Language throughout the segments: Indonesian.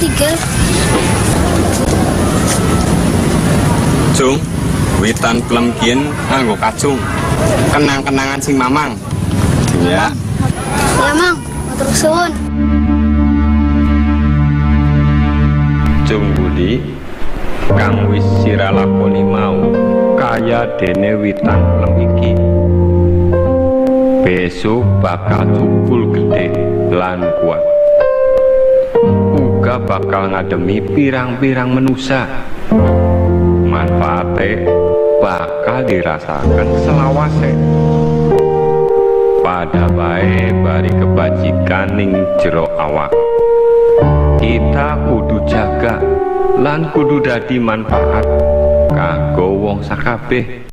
3. Jung, witan plemkien nganggo kacung. Kenang-kenangan sing mamang. Ya. Ya, Mang. Matur suwun. Jung Budi kang wis sira lakoni mau kaya dene witan plem iki. Besok bakal jupul gede lan kuat. Uga bakal ngademi pirang-pirang menusa. Manfaate bakal dirasakan selawase. Pada bae bari kebajikan ning jero awak. Kita kudu jaga lan kudu dadi manfaat kanggo wong sakabeh.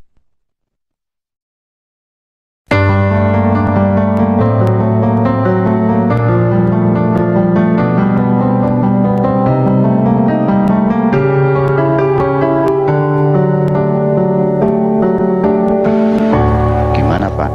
Gimana, Pak?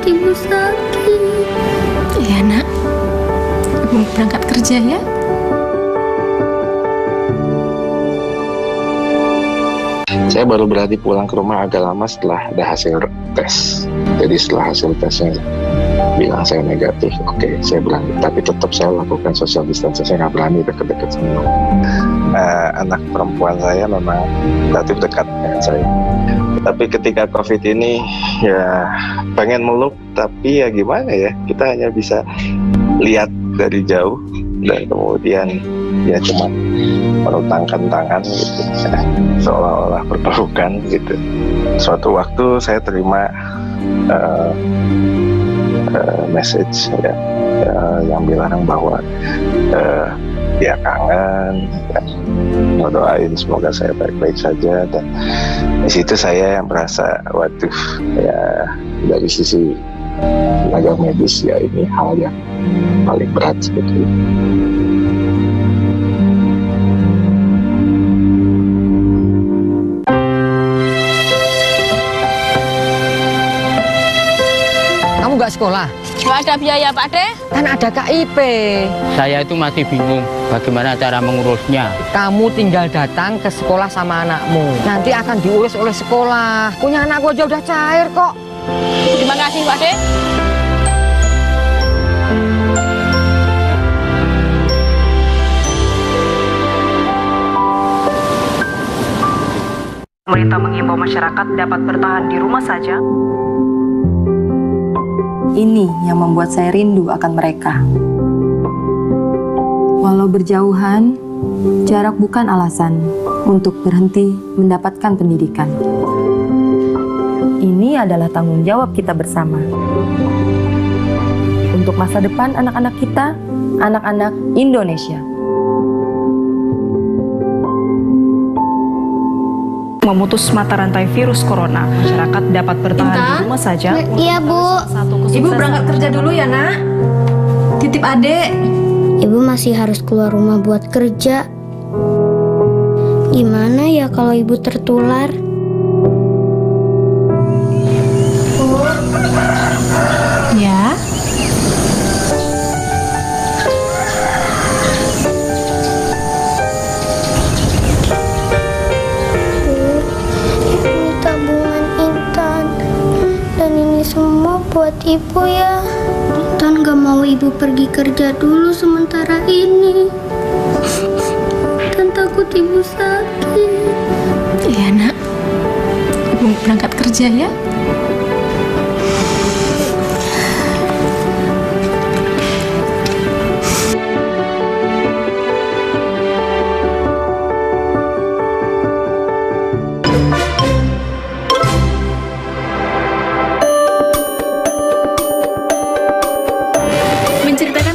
Ibu sakit. Iya nak, Ibu berangkat kerja ya. Saya baru berani pulang ke rumah agak lama setelah ada hasil tes. Jadi setelah hasil tesnya bilang saya negatif, oke, saya berani. Tapi tetap saya lakukan social distancing, saya nggak berani deket-deket semua. Anak perempuan saya memang relatif dekat dengan saya. Tapi ketika COVID ini ya pengen meluk, tapi ya gimana ya, kita hanya bisa lihat dari jauh dan kemudian ya cuma merutangkan tangan gitu, seolah-olah berpelukan gitu. Suatu waktu saya terima message ya, yang bilang bahwa dia kangen, ya, ngedoain semoga saya baik-baik saja. Dan di situ saya yang merasa waduh, ya dari sisi tenaga medis ya ini hal yang paling berat sebetulnya. sekolah? Nggak ada biaya, Pak De. Kan ada KIP. Saya itu masih bingung bagaimana cara mengurusnya. Kamu tinggal datang ke sekolah sama anakmu. Nanti akan diurus oleh sekolah. Punya anakku aja udah cair kok. Terima kasih, Pak De. Pemerintah mengimbau masyarakat dapat bertahan di rumah saja. Ini yang membuat saya rindu akan mereka. Walau berjauhan, jarak bukan alasan untuk berhenti mendapatkan pendidikan. Ini adalah tanggung jawab kita bersama. Untuk masa depan anak-anak kita, anak-anak Indonesia. Memutus mata rantai virus corona, masyarakat dapat bertahan di rumah saja. Iya, Bu. Ibu berangkat kerja dulu ya, Nak. Titip adek. Ibu masih harus keluar rumah buat kerja. Gimana ya kalau ibu tertular? Ya. Ini tabungan Intan. Dan ini semua buat ibu ya. Intan gak mau ibu pergi kerja dulu sementara ini. Dan takut ibu sakit. Iya, Nak. Ibu berangkat kerja ya.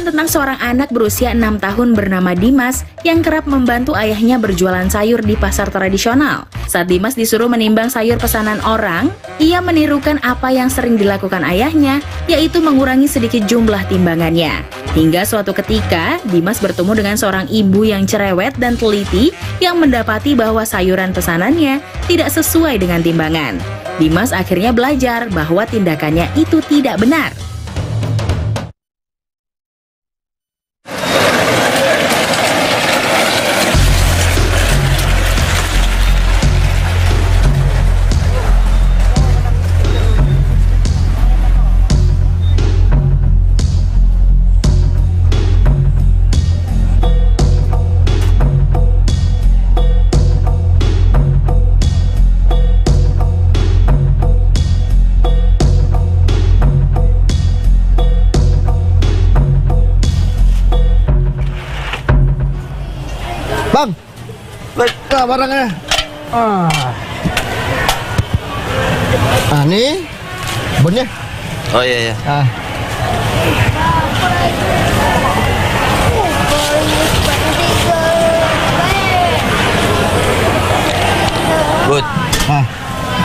Tentang seorang anak berusia 6 tahun bernama Dimas yang kerap membantu ayahnya berjualan sayur di pasar tradisional. Saat Dimas disuruh menimbang sayur pesanan orang, ia menirukan apa yang sering dilakukan ayahnya, yaitu mengurangi sedikit jumlah timbangannya. Hingga suatu ketika, Dimas bertemu dengan seorang ibu yang cerewet dan teliti yang mendapati bahwa sayuran pesanannya tidak sesuai dengan timbangan. Dimas akhirnya belajar bahwa tindakannya itu tidak benar. Bang, nah barangnya. Nih, bonnya. Oh iya. Bud,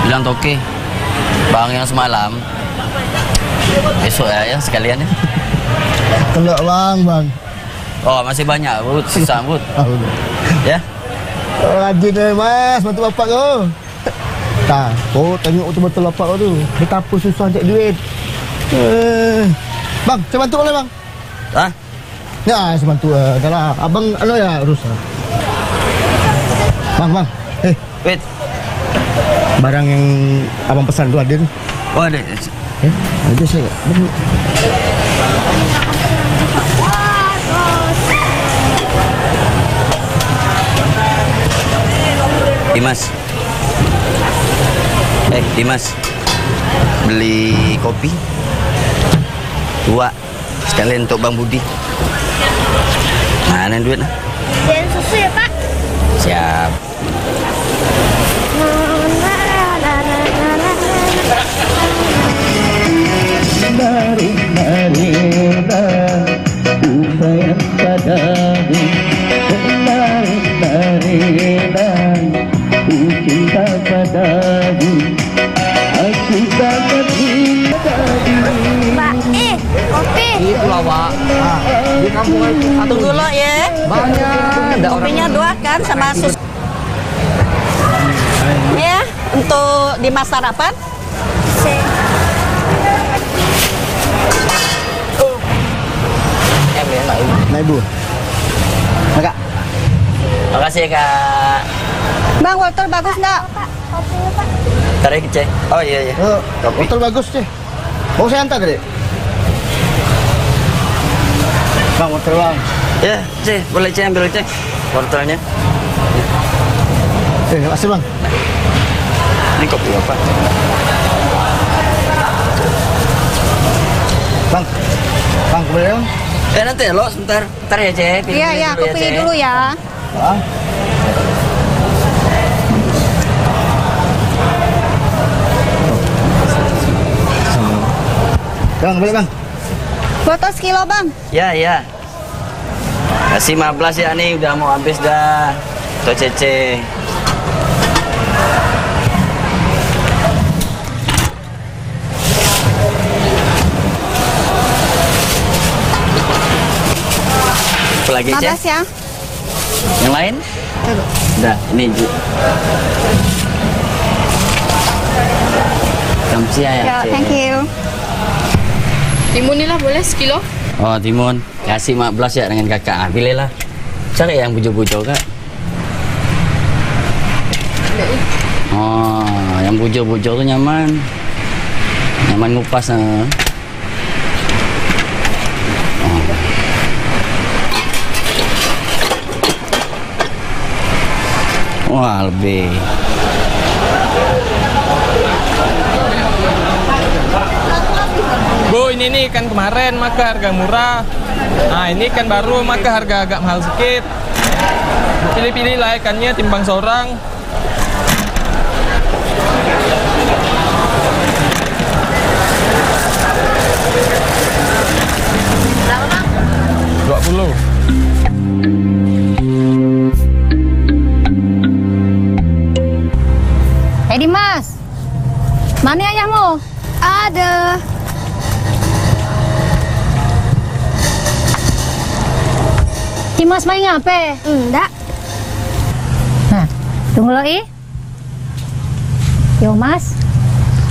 bilang Toke, bang yang semalam, besok ya sekalian ya. Enggak bang. Oh masih banyak Bud, sisa Bud. Ya. Rajin deh mas, bantu bapak kau. Tengok betul-betul bapak kau tu. Betapa susah cek duit. Bang, saya bantu boleh bang? Hah? Ya, saya bantu. Kalau abang ya urus. Bang. Wait. Barang yang abang pesan tu ada tu. Oh ada. Ada saya. Dimas, beli kopi 2 sekalian untuk Bang Budi. Mana duit? Dan susu ya Pak. Siap. Kopi. Itu lah, Pak. Di kampung itu satu. Tunggu lo ya. Banyak. Kopinya 2 kan sama susu. Ya, untuk Dimas sarapan. M ya, Mbak Ibu. Nah Ibu. Nah, Kak. Makasih ya, Kak. Bang, wortel bagus nggak? Tarik cek. Oh iya iya. Wortel bagus deh. Mau saya antar deh. Bang, wortel bang. Ya, cek. Boleh cek ambil cek. Wortelnya. Makasih bang. Ini kopi apa? Bang, boleh bang? Nanti lo sebentar ya cek. Iya, aku pilih dulu ya. Bang, boleh bang? Wortel sekilo bang. Ya. Kasih 15 ya nih, udah mau habis dah. Tuh Cece. Apa lagi, Cek? 15 ya. Yang lain? Udah, ini Ju. Kamsia ya, Cek. Thank you. Timun lah boleh sekilo? Oh, timun. Kasih 15 ya dengan kakak. Pilihlah. Cari yang bujo-bujo, Kak. Oh, yang bujo-bujo tuh nyaman. Nyaman ngupas. Wah, lebih. Bu, ini nih ikan kemarin maka harga murah. Nah, ini ikan baru maka harga agak mahal sedikit. Pilih-pilih lah ikannya timbang seorang. Berapa bang? 20. Dimas, mana ayahmu? Ada. Dimas main apa? Enggak. Nah, tunggu lo Yo mas,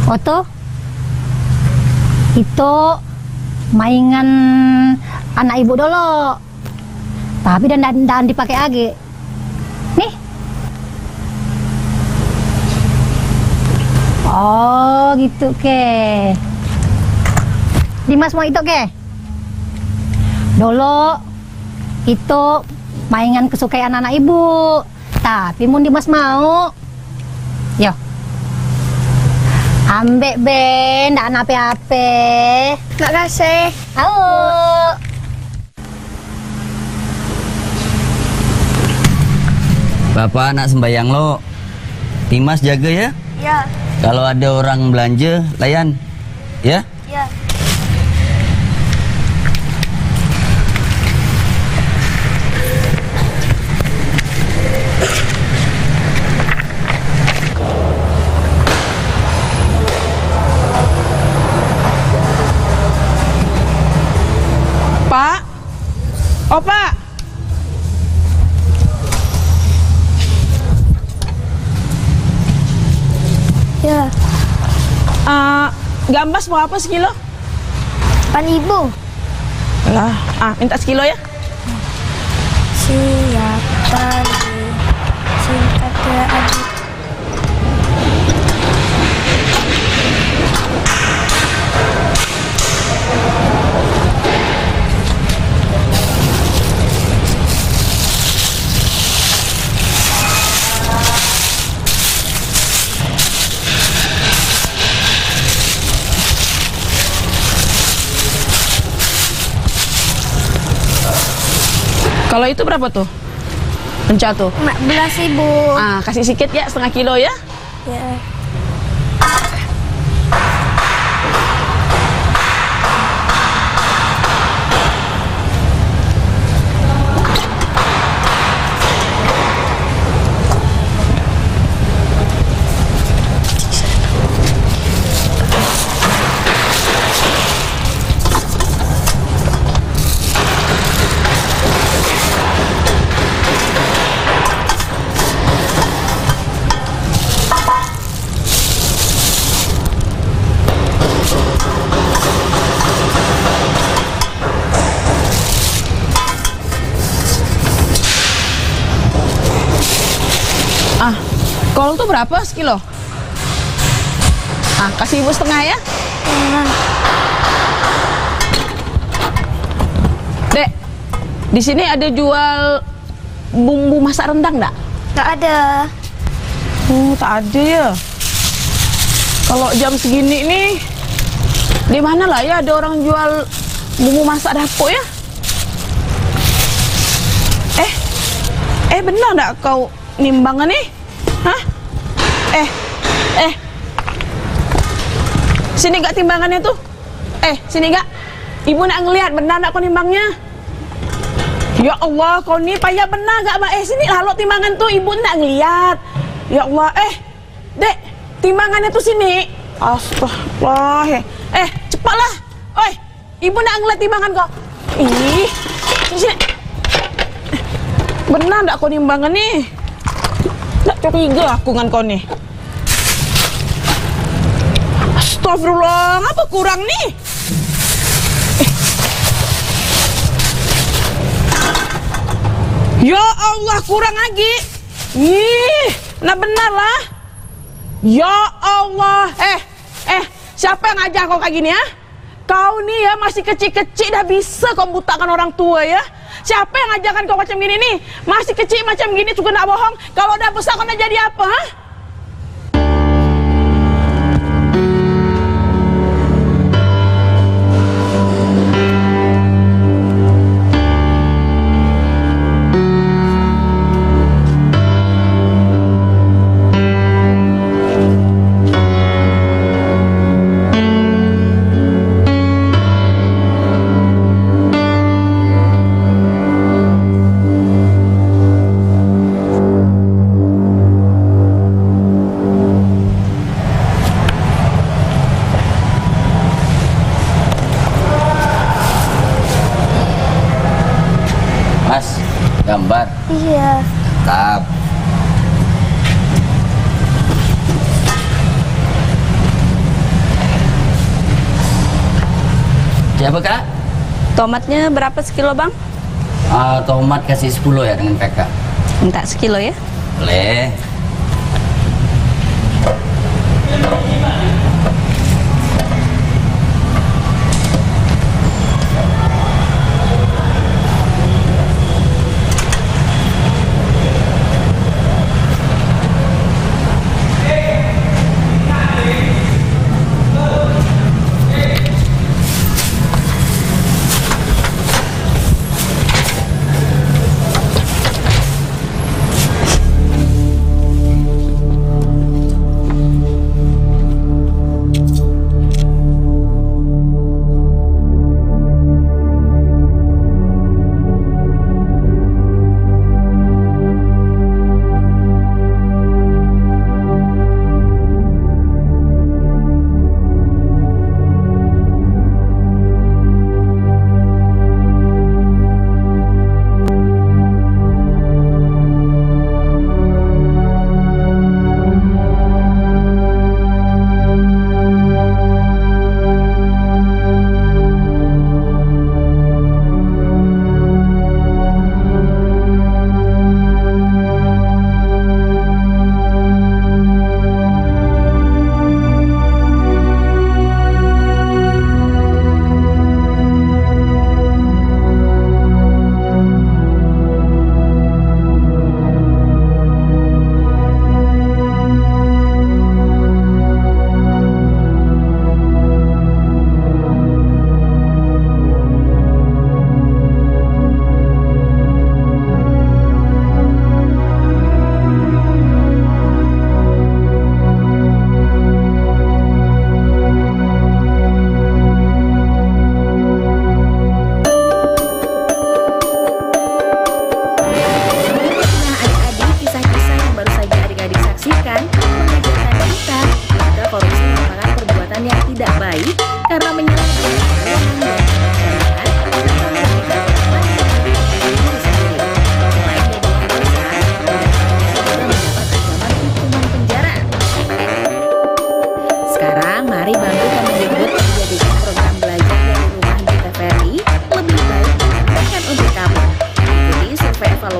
Oto, itu mainan anak ibu dulu. Tapi dan dipakai lagi. Nih. Oh gitu ke. Dimas mau itu ke? Dulu itu mainan kesukaan anak ibu. Tapi mun Dimas mau, yo, ambek ben, ndak ape-ape. Makasih. Halo. Bapak anak sembayang lo. Dimas jaga ya. Ya. Kalau ada orang belanja, layan. Ya? Ya. Pak. Oh, Pak. Ya. Gambas mau apa sekilo? 8.000. Lah, minta sekilo ya. Siapa cinta adik. Kalau itu berapa tuh? Pencah tuh? 15.000. Kasih sedikit ya, setengah kilo ya. Ya. Kol tuh berapa sekilo? Ah, kasih ibu setengah ya. Dek, di sini ada jual bumbu masak rendang nggak? Tak ada. Oh, tak ada ya. Kalau jam segini nih, di mana lah ya ada orang jual bumbu masak dapur ya? Benar nggak kau nimbangan nih? Hah? Sini gak timbangannya tuh? Sini gak? Ibu nak ngelihat benar nggak kau nimbangnya? Ya Allah, kau nih payah benar gak, Mbak? Sini lah lo timbangan tuh, ibu nak ngelihat. Ya Allah, Dek, timbangannya tuh sini. Astagfirullah. Cepatlah. Oi, ibu nak ngelihat timbangan kau. Ih, sini. Benar nggak kau nimbangan nih? Nggak curiga aku dengan kau nih. Astagfirullah, apa kurang nih? Ya Allah, kurang lagi. Nah benar lah. Ya Allah. Siapa yang ngajar kau kayak gini ya? Kau nih ya masih kecil-kecil dah bisa kau butakan orang tua ya. Siapa yang ngajarkan kau macam gini nih? Masih kecil macam gini juga nak bohong. Kalau udah besar kau nak jadi apa? Ha? Gambar? Iya. Mantap. Siapa kak? Tomatnya berapa sekilo bang? Tomat kasih 10 ya dengan PK. Minta sekilo ya? Boleh.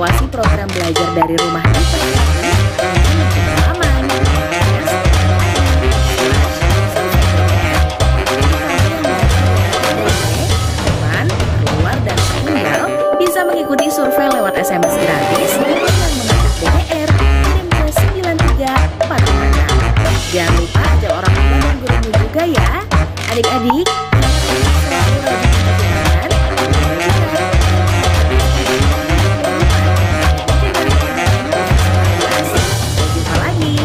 evaluasi program belajar dari rumah di PPKN dan aman. lewat SMS gratis yang menggunakan DDR kirim ke 93456. Jangan lupa ajak orang tua dan gurumu juga ya. Adik-adik, selalu rajin mencuci tangan. Jumpa lagi.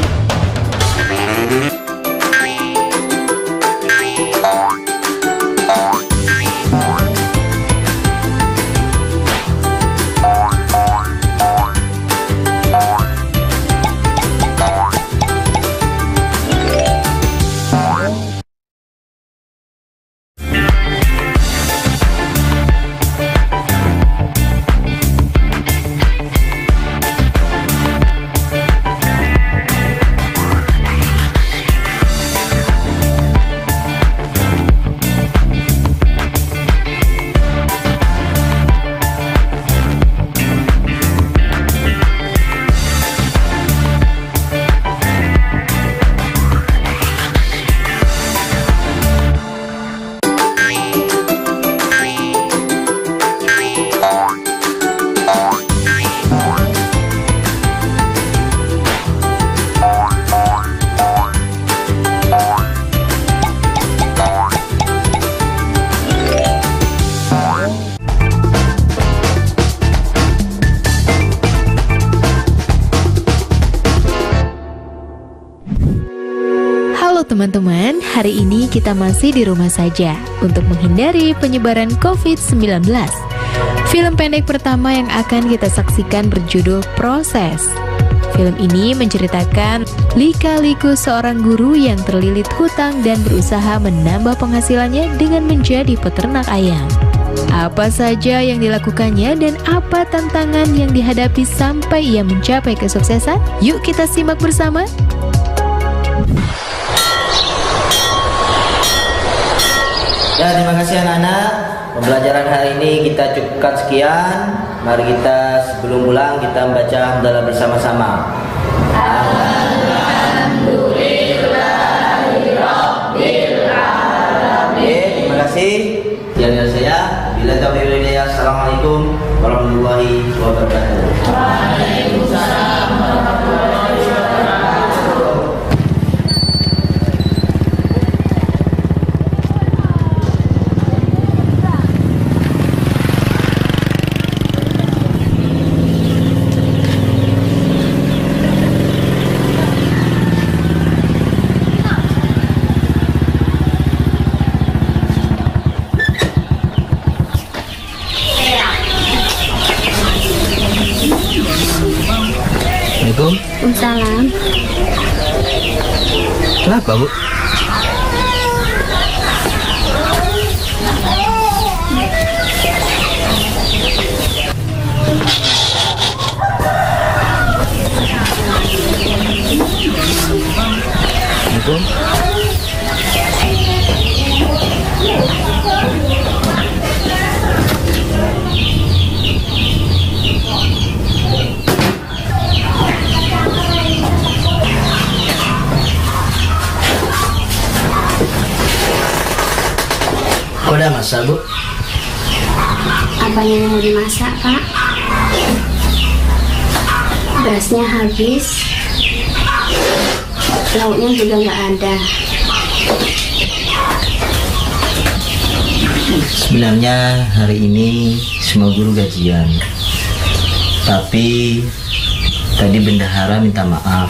Teman-teman, hari ini kita masih di rumah saja untuk menghindari penyebaran COVID-19. Film pendek pertama yang akan kita saksikan berjudul Proses. Film ini menceritakan lika-liku seorang guru yang terlilit hutang dan berusaha menambah penghasilannya dengan menjadi peternak ayam. Apa saja yang dilakukannya dan apa tantangan yang dihadapi sampai ia mencapai kesuksesan? Yuk kita simak bersama. Ya, terima kasih anak-anak. Pembelajaran hari ini kita cukupkan sekian. Mari kita sebelum pulang kita membaca hamdalah bersama-sama. Alhamdulillahirabbil alamin. Terima kasih. Dari saya, bila taufiq wal hidayah. Assalamualaikum warahmatullahi wabarakatuh. Waalaikumsalam warahmatullahi wabarakatuh. Waalaikumsalam. Kenapa, Bu? Assalamualaikum. Kok udah masak, Bu? Apa yang mau dimasak, Pak? Berasnya habis, lauknya juga nggak ada. Sebenarnya hari ini semua guru gajian, tapi tadi bendahara minta maaf,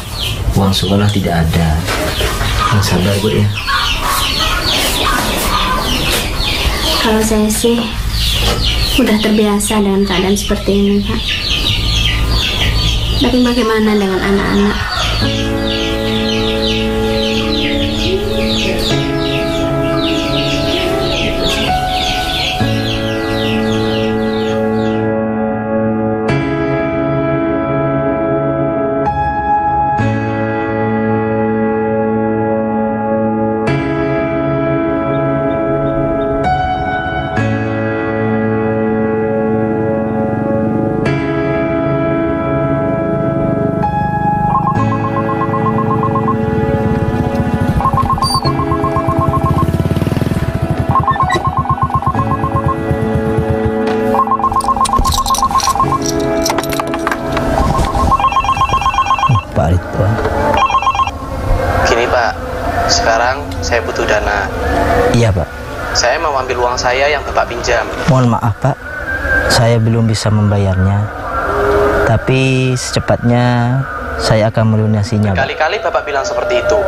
uang sekolah tidak ada. Yang sabar, Bu, ya. Kalau saya sih udah terbiasa dengan keadaan seperti ini, Pak. Tapi bagaimana dengan anak-anak? Sekarang saya butuh dana. Iya, Pak. Saya mau ambil uang saya yang Bapak pinjam. Mohon maaf, Pak. Saya belum bisa membayarnya. Tapi secepatnya saya akan melunasinya, Pak. Kali-kali Bapak bilang seperti itu.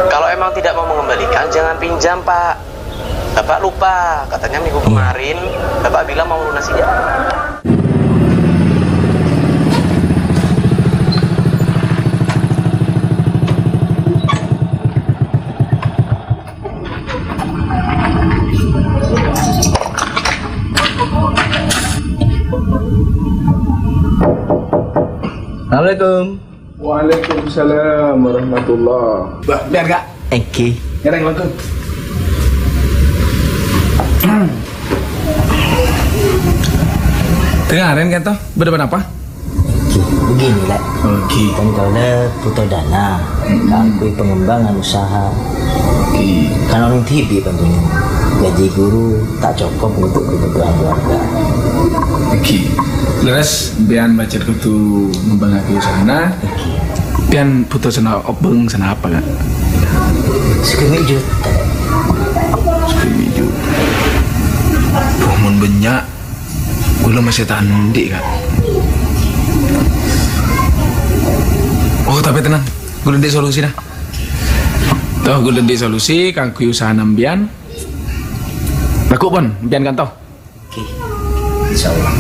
Kalau emang tidak mau mengembalikan, jangan pinjam, Pak. Bapak lupa, katanya minggu kemarin Bapak bilang mau lunasinya. Assalamualaikum. Waalaikumsalam warahmatullah. Bah, biar gak? Eki. Ngereng langsung. Dengarin kan toh, berdepan apa? Begini lah. Kan kau butuh dana, akui pengembangan usaha. Kan orang TV tentunya. Gaji guru tak cukup untuk kebutuhan keluarga. Leres, biar baca kutu membangun usaha. Biar butuh sana obeng sana apa kan? 10 juta. 10 juta. Pohon banyak. Gue masih tandi kan. Oh tapi tenang, gue udah solusi dah. Toh gue udah solusi, kangku usaha nambian. Laku pun, bian kan toh. Oke, insyaallah.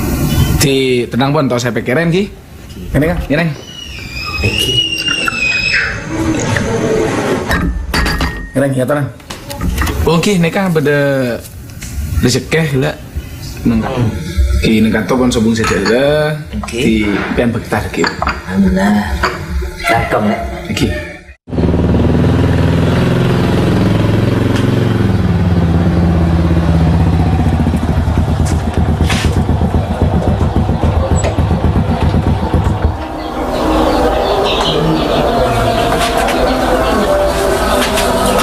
Ti tenang pun, toh saya pikirin ki. Ini kan, ini. Ini ya tenang. Oke, neka beda rezeki lah. Nengka. Ki nengka toh pun sobung saja. Ti bian bektar ki. Alhamdulillah. Cakep ya. Oke.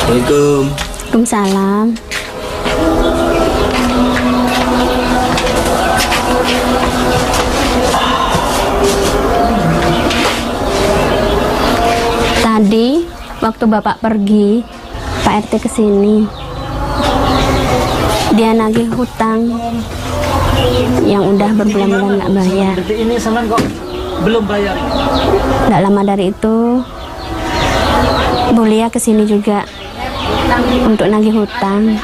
Assalamualaikum. Waalaikumsalam. Tadi waktu Bapak pergi, Pak RT kesini. Dia nagih hutang yang udah berbulan-bulan nggak bayar. Ini sama kok belum bayar. Nggak lama dari itu, Bu Lia kesini juga untuk nagih hutang.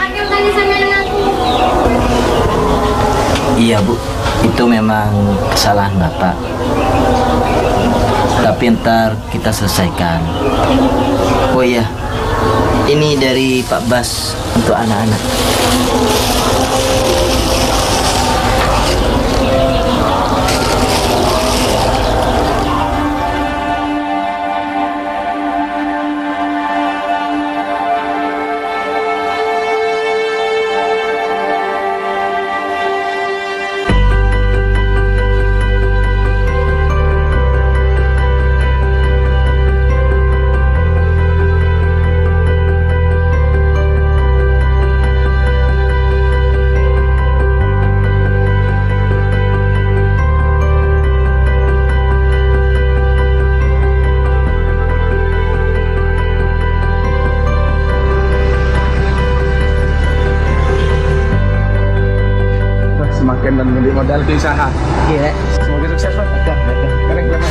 Iya, Bu. Itu memang kesalahan Bapak. Tapi ntar kita selesaikan. Oh iya, ini dari Pak Bas untuk anak-anak. Semakin dan menjadi modal ke usaha. Iya. Semoga sukses Pak. Keren.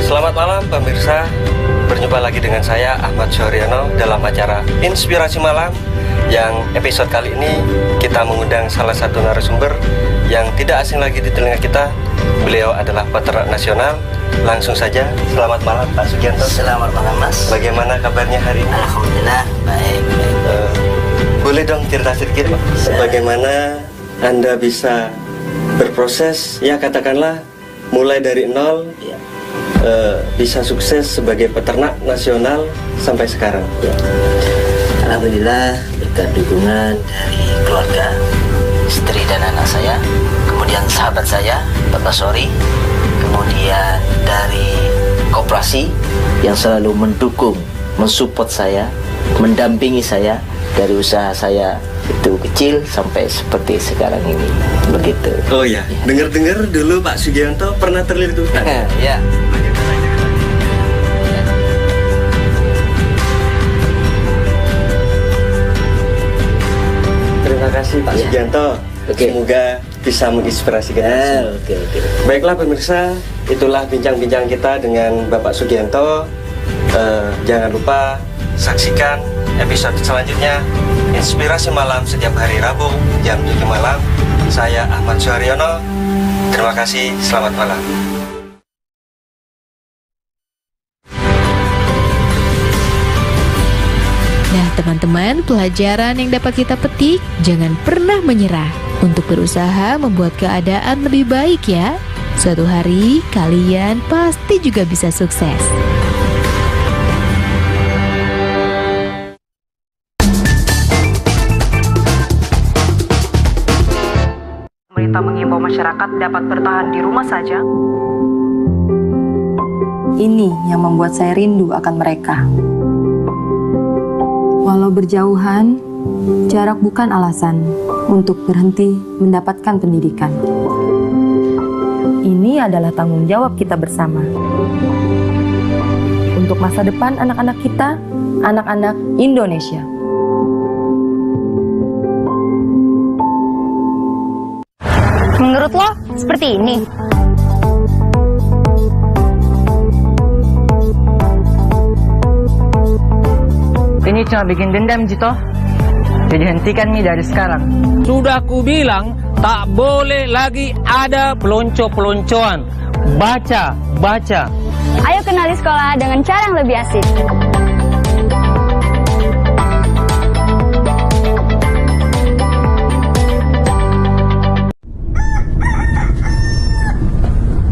Selamat malam pemirsa, berjumpa lagi dengan saya Ahmad Ahmad Suharyono dalam acara Inspirasi Malam, yang episode kali ini kita mengundang salah satu narasumber yang tidak asing lagi di telinga kita. Beliau adalah peternak nasional. Langsung saja, selamat malam Pak Sugianto. Selamat malam Mas. Bagaimana kabarnya hari ini? Alhamdulillah baik. Boleh dong cerita sedikit Pak, bagaimana Anda bisa berproses, ya katakanlah mulai dari nol, bisa sukses sebagai peternak nasional sampai sekarang? Alhamdulillah berkat dukungan dari keluarga, istri dan anak saya, kemudian sahabat saya, Bapak Sori, kemudian dari koperasi yang selalu mendukung, mensupport saya, mendampingi saya dari usaha saya itu kecil sampai seperti sekarang ini, begitu. Oh ya, dengar-dengar dulu Pak Sugianto pernah terlilit utang. Ya. Terima kasih Pak Sugianto. Semoga bisa menginspirasi kita. Baiklah pemirsa, itulah bincang-bincang kita dengan Bapak Sugianto. Jangan lupa saksikan episode selanjutnya Inspirasi Malam setiap hari Rabu jam 7 malam. Saya Ahmad Suharyono. Terima kasih, selamat malam. Nah teman-teman, pelajaran yang dapat kita petik, jangan pernah menyerah untuk berusaha membuat keadaan lebih baik ya. Suatu hari kalian pasti juga bisa sukses. Pemerintah mengimbau masyarakat dapat bertahan di rumah saja. Ini yang membuat saya rindu akan mereka. Walau berjauhan, jarak bukan alasan untuk berhenti mendapatkan pendidikan. Ini adalah tanggung jawab kita bersama. Untuk masa depan anak-anak kita, anak-anak Indonesia. Menurut lo, seperti ini? Ini cuma bikin dendam, Jito. Jadi hentikan Mi dari sekarang. Sudah ku bilang, tak boleh lagi ada pelonco-peloncoan. Baca, baca. Ayo kenali sekolah dengan cara yang lebih asik.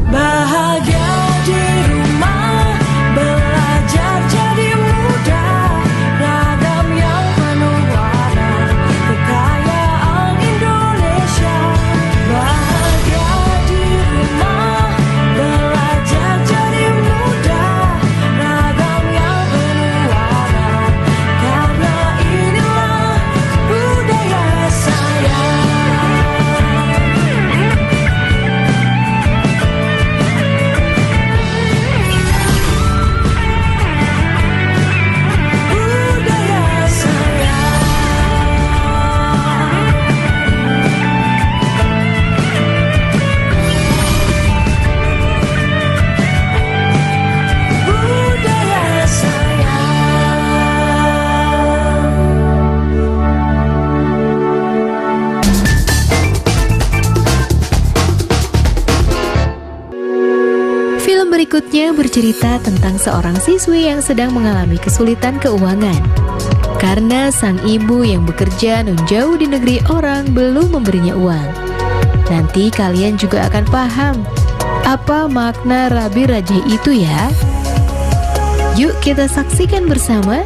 Bahagia di rumah, belajar jadi mudah, ragam yang penuh warna, kekayaan Indonesia. Bahagia di rumah, belajar jadi mudah, ragam yang penuh warna, karena inilah budaya saya. Film berikutnya bercerita tentang seorang siswi yang sedang mengalami kesulitan keuangan. Karena sang ibu yang bekerja nun jauh di negeri orang belum memberinya uang. Nanti kalian juga akan paham apa makna Rabi Raji itu ya. Yuk kita saksikan bersama.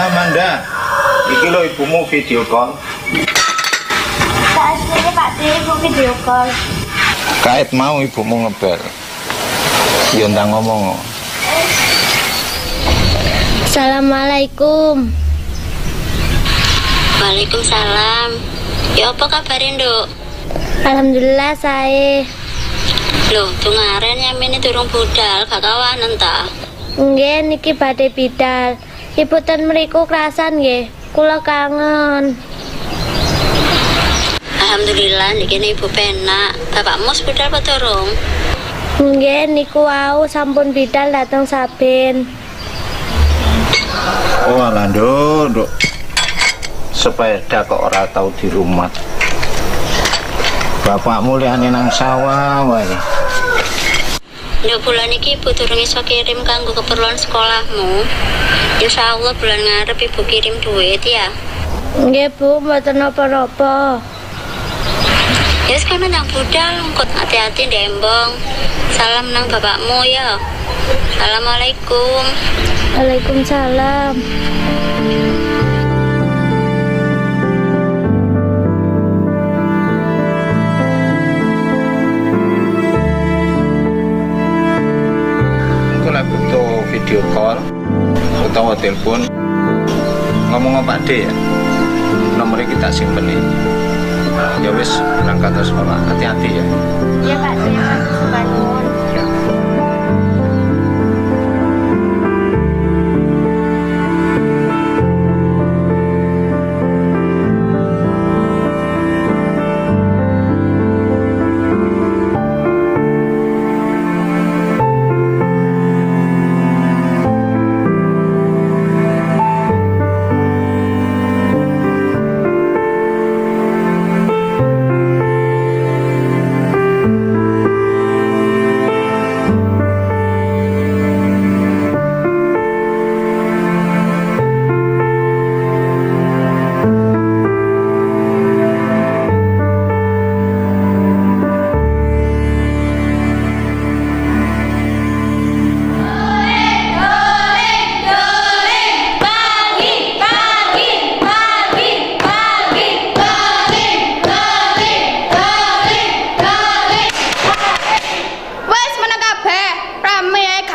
Manda, iki lo ibumu video call. Ibu video call. Kait mau ibumu ngebel. Yo ndang ngomong. Assalamualaikum. Waalaikumsalam. Ya apa kabarin, Nduk? Alhamdulillah saya. Loh, tungaren yang ini durung budal, gak kawanan ta? Nggih niki badhe bidal. Ibu ten mriku kerasan nggih. Kula kangen. Alhamdulillah niki ibu penak. Bapakmu budal apa durung? Nggih niku wau sampun bidal dateng saben. Oh alah Nduk. Sepeda kok ora tau di rumah. Bapakmu liane nang sawah wae. Nduk bulan iki ibu durung iso kirim kanggo keperluan sekolahmu. Insyaallah bulan ngarep ibu kirim duit ya. Nggih Bu, mboten napa-napa. Ya sekarang nang budal, ngkut hati-hati ndembong. Salam nang bapakmu ya. Assalamualaikum. Waalaikumsalam. Engko lek butuh video call utawa telepon ngomong apa Ade ya. Nomornya kita simpen nih. Ya wis berangkat ke sekolah. Hati-hati ya. Iya Pak, saya bangun.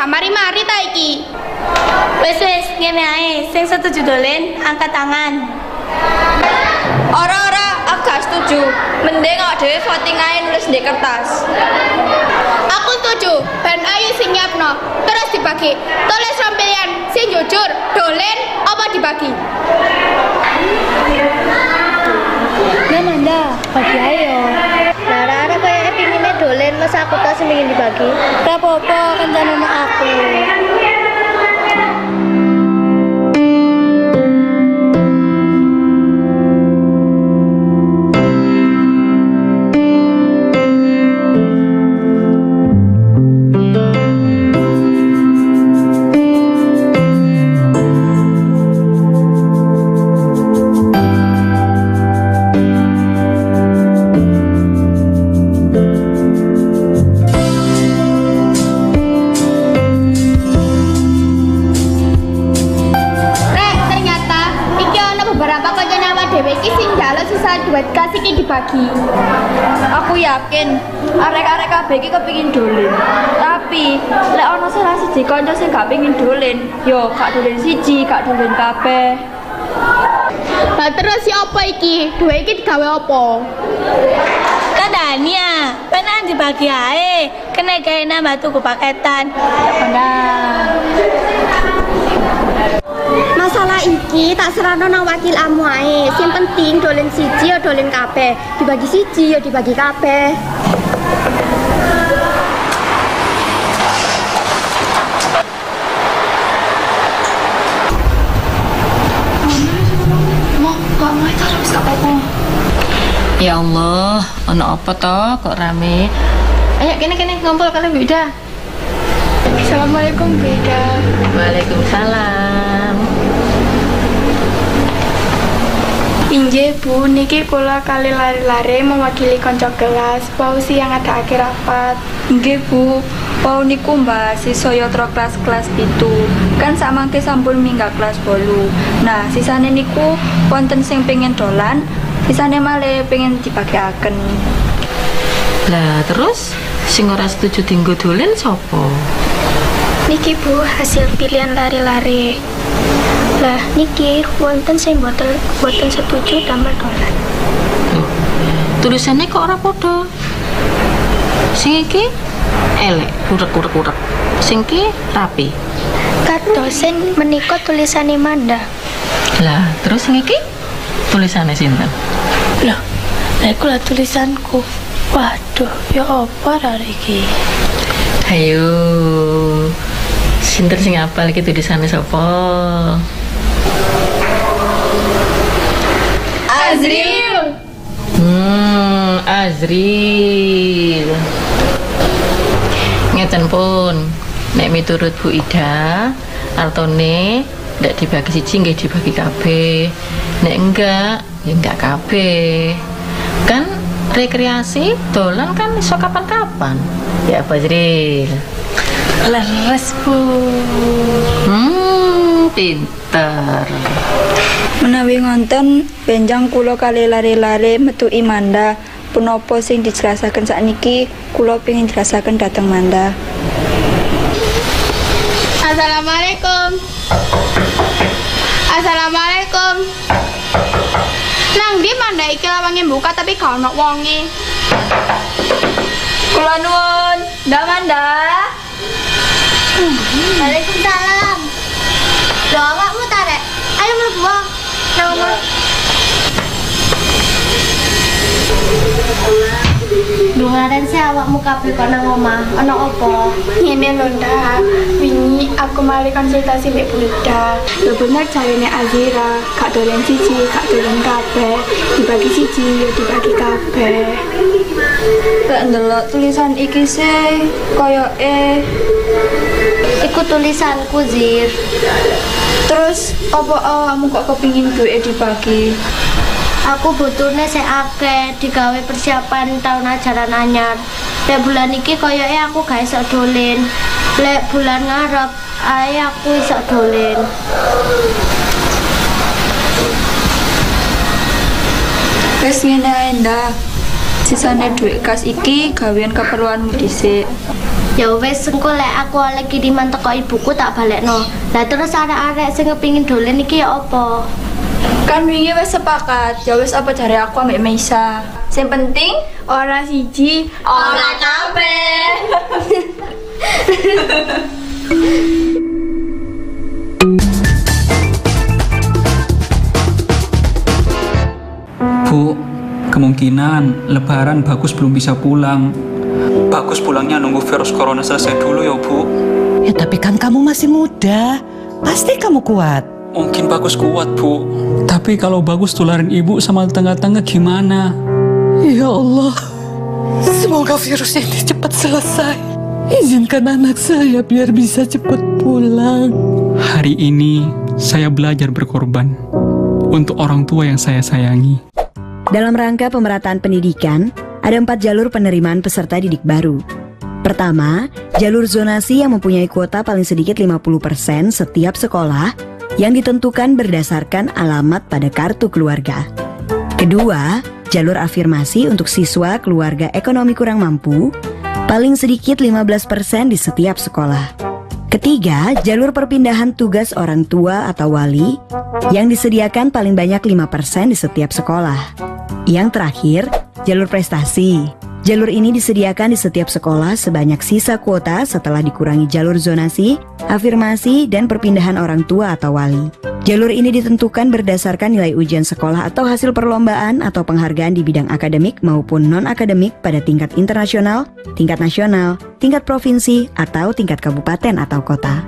Mari-mari ta iki. Wis ngene ae, sing setuju dolen angkat tangan. Ora, aku gak setuju. Mending awak dhewe voting ae nulis di kertas. Aku setuju, ben ayu sing nyiapno. Terus dibagi. Tulis rom pilihan sing jujur, dolen apa dibagi. Nanda, bagi ayo. Lara kaya pingine dolen, masa aku tas pingin dibagi. Gak apa-apa, kan jangan aku. Duit kasih ki dibagi. Aku yakin arek-arek kabeh iki kepengin dolen. Tapi lek ana salah siji kanca sing gak pengin dolen, yo gak dolen siji, gak dolen kabeh. Lah terus siapa iki? Duit iki digawe apa? Kadania, penan dibagi ae. Kene gawe nambah tuku paketan. Benar. Masalah iki tak serahno nang wakil amu ae. Sing penting dolen siji ya dolen kabeh, dibagi siji ya dibagi kabeh. Ya Allah, ono apa toh kok rame? Ayo kene ngumpul kali Bida. Assalamualaikum Bida. Waalaikumsalam. Injih Bu, niki kula kali lari-lari mewakili konco kelas pausi yang ada akhir rapat. Nggih Bu, pau niku mbak sisaya kelas pitu. Kan samangke sampun minggat kelas 8. Nah, sisane niku wonten sing pengen dolan, sisane malih pengen dibagiaken. Lah terus sing ora setuju dienggo dolen sapa? Niki Bu, hasil pilihan lari-lari. Lah niki wonten sing boten setuju damel dolan. Tulisannya kok ora padha. Sing iki elek, kurek. Sing iki rapi. Dosen menika tulisane Manda. Lah, terus sing iki tulisane sinten? Loh, iku lah tulisanku. Waduh, ya apa rare iki? Ayo. Sinten sing apal iki tulisane sapa? Azril. Azril. Ngeten pun, nek miturut Bu Ida, artone ndak dibagi siji nggih dibagi kabeh. Nek enggak, ya enggak kabeh. Kan rekreasi dolan kan iso kapan-kapan. Ya Pak Azril. Leres Bu. Pinter. Menawi ngonten benjang kula kali lare-lare metu Manda. Punapa sing dijelasaken sakniki kula pengin jelasaken dhateng Manda. Assalamualaikum. Assalamualaikum. Nang ndi Manda iki lawange buka tapi gak ono wonge. Kula nuwun, Ndak Manda. Waalaikumsalam. Lho awakmu ta Rek? Ayo mlebu. Nang Dungaren sih awakmu kabeh kok nang omah. Ana apa? Ngene lho, Ndak. Wingi aku mari konsultasi mbek Bu Ida. Lho bener jarene Azira, gak dolen siji, gak dolen kabeh. Dibagi siji, ya dibagi kabeh. Lek ndelok tulisan iki sih koyoke iku tulisanku, Zir. Terus apa awakmu kok kepingin duwe dibagi? Aku butuhnya sing akeh digawe persiapan tahun ajaran anyar. Lek bulan iki koyoke aku gak iso dolen. Lek bulan ngarep ae aku iso dolen. Wes ngene ae Ndak. Sisane duit kas iki gawean keperluanmu dhisik. Ya wes engko lek aku oleh kiriman teko ibuku tak balekno. Lah terus arek-arek sing kepengin dolen iki ya apa? Kan wingi wis sepakat, ya wis apa jare aku ambek Meisa. Sing penting ora siji, ora kabeh. Bu, kemungkinan Lebaran Bagus belum bisa pulang. Bagus pulangnya nunggu virus corona selesai dulu ya Bu. Ya tapi kan kamu masih muda, pasti kamu kuat. Mungkin Bagus kuat Bu, tapi kalau Bagus tularin ibu sama tetangga-tetangga gimana? Ya Allah, semoga virus ini cepat selesai. Izinkan anak saya biar bisa cepat pulang. Hari ini saya belajar berkorban untuk orang tua yang saya sayangi. Dalam rangka pemerataan pendidikan, ada 4 jalur penerimaan peserta didik baru. Pertama, jalur zonasi yang mempunyai kuota paling sedikit 50% setiap sekolah yang ditentukan berdasarkan alamat pada kartu keluarga. Kedua, jalur afirmasi untuk siswa keluarga ekonomi kurang mampu, paling sedikit 15% di setiap sekolah. Ketiga, jalur perpindahan tugas orang tua atau wali yang disediakan paling banyak 5% di setiap sekolah. Yang terakhir, jalur prestasi. Jalur ini disediakan di setiap sekolah sebanyak sisa kuota setelah dikurangi jalur zonasi, afirmasi, dan perpindahan orang tua atau wali. Jalur ini ditentukan berdasarkan nilai ujian sekolah atau hasil perlombaan atau penghargaan di bidang akademik maupun non-akademik pada tingkat internasional, tingkat nasional, tingkat provinsi, atau tingkat kabupaten atau kota.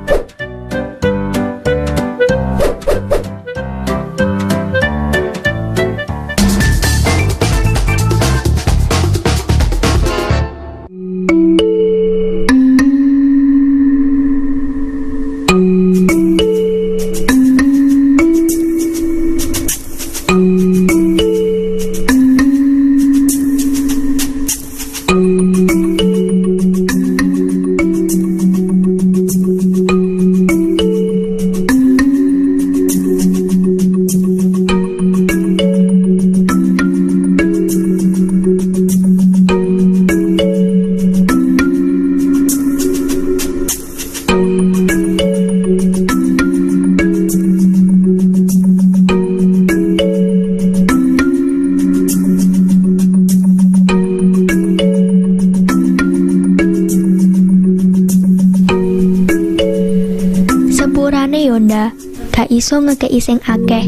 ndak gak iso ngekei sing akeh.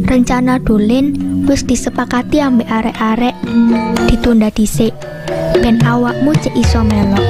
Rencana dolen wis disepakati ambek arek-arek, ditunda dhisik ben awakmu cek iso melok.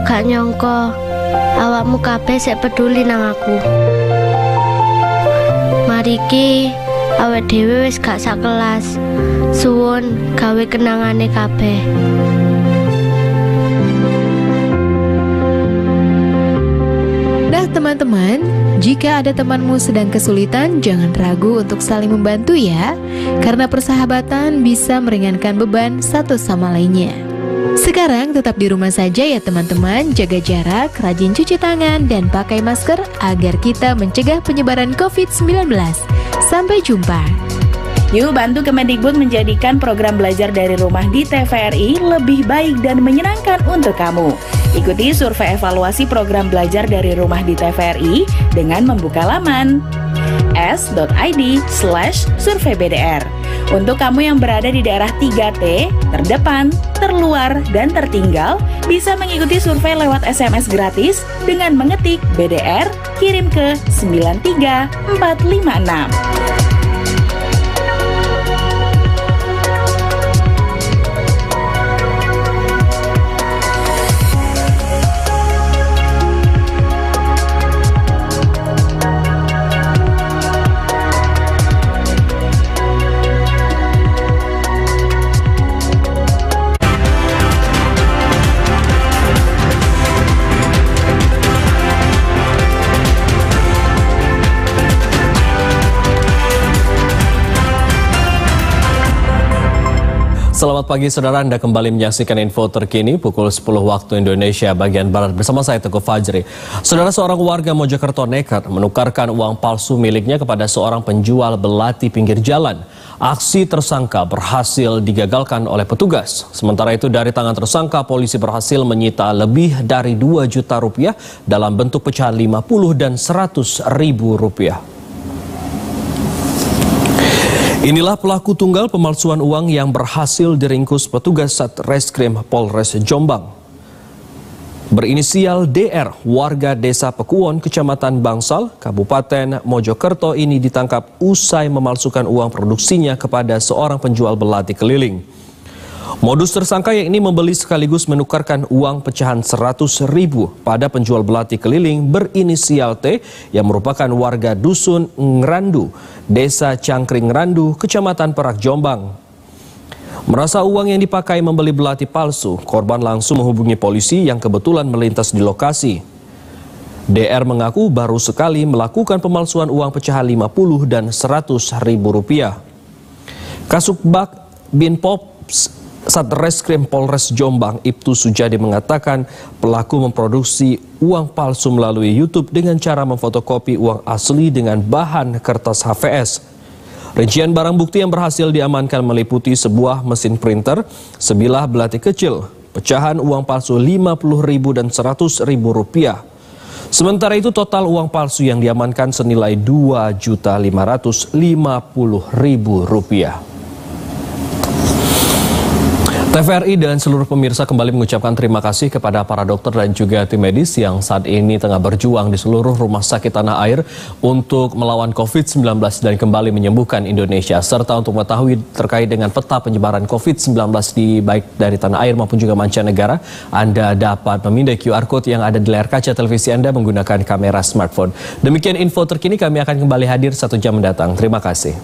Gak nyongko awakmu kabeh sek peduli nang aku. Mariki awake dhewe wis gak sak kelas. Suwun gawe kenangane kabeh. Nah teman-teman, jika ada temanmu sedang kesulitan, jangan ragu untuk saling membantu ya, karena persahabatan bisa meringankan beban satu sama lainnya. Sekarang tetap di rumah saja ya teman-teman, jaga jarak, rajin cuci tangan, dan pakai masker agar kita mencegah penyebaran COVID-19. Sampai jumpa. Yuk bantu Kemendikbud menjadikan program belajar dari rumah di TVRI lebih baik dan menyenangkan untuk kamu. Ikuti survei evaluasi program belajar dari rumah di TVRI dengan membuka laman s.id/surveybdr. Untuk kamu yang berada di daerah 3T, terdepan, terluar, dan tertinggal, bisa mengikuti survei lewat SMS gratis dengan mengetik BDR, kirim ke 93456. Selamat pagi saudara, Anda kembali menyaksikan info terkini pukul 10 waktu Indonesia bagian Barat bersama saya Teguh Fajri. Saudara, seorang warga Mojokerto nekat menukarkan uang palsu miliknya kepada seorang penjual belati pinggir jalan. Aksi tersangka berhasil digagalkan oleh petugas. Sementara itu dari tangan tersangka, polisi berhasil menyita lebih dari 2 juta rupiah dalam bentuk pecahan 50 dan 100 ribu rupiah. Inilah pelaku tunggal pemalsuan uang yang berhasil diringkus petugas Satreskrim Polres Jombang. Berinisial DR, warga Desa Pekuwon, Kecamatan Bangsal, Kabupaten Mojokerto ini ditangkap usai memalsukan uang produksinya kepada seorang penjual belati keliling. Modus tersangka yang ini membeli sekaligus menukarkan uang pecahan 100 ribu pada penjual belati keliling berinisial T yang merupakan warga Dusun Ngrandu, Desa Cangkring Ngrandu, Kecamatan Perak, Jombang. Merasa uang yang dipakai membeli belati palsu, korban langsung menghubungi polisi yang kebetulan melintas di lokasi. DR mengaku baru sekali melakukan pemalsuan uang pecahan 50 dan 100 ribu rupiah. Kasubag Binpops Satreskrim Polres Jombang, Ibtu Sujadi mengatakan pelaku memproduksi uang palsu melalui YouTube dengan cara memfotokopi uang asli dengan bahan kertas HVS. Rincian barang bukti yang berhasil diamankan meliputi sebuah mesin printer, sebilah belati kecil, pecahan uang palsu 50 ribu dan 100 ribu rupiah. Sementara itu total uang palsu yang diamankan senilai 2.550.000 rupiah. TVRI dan seluruh pemirsa kembali mengucapkan terima kasih kepada para dokter dan juga tim medis yang saat ini tengah berjuang di seluruh rumah sakit tanah air untuk melawan COVID-19 dan kembali menyembuhkan Indonesia. Serta untuk mengetahui terkait dengan peta penyebaran COVID-19 di baik dari tanah air maupun juga mancanegara, Anda dapat memindai QR Code yang ada di layar kaca televisi Anda menggunakan kamera smartphone. Demikian info terkini, kami akan kembali hadir 1 jam mendatang. Terima kasih.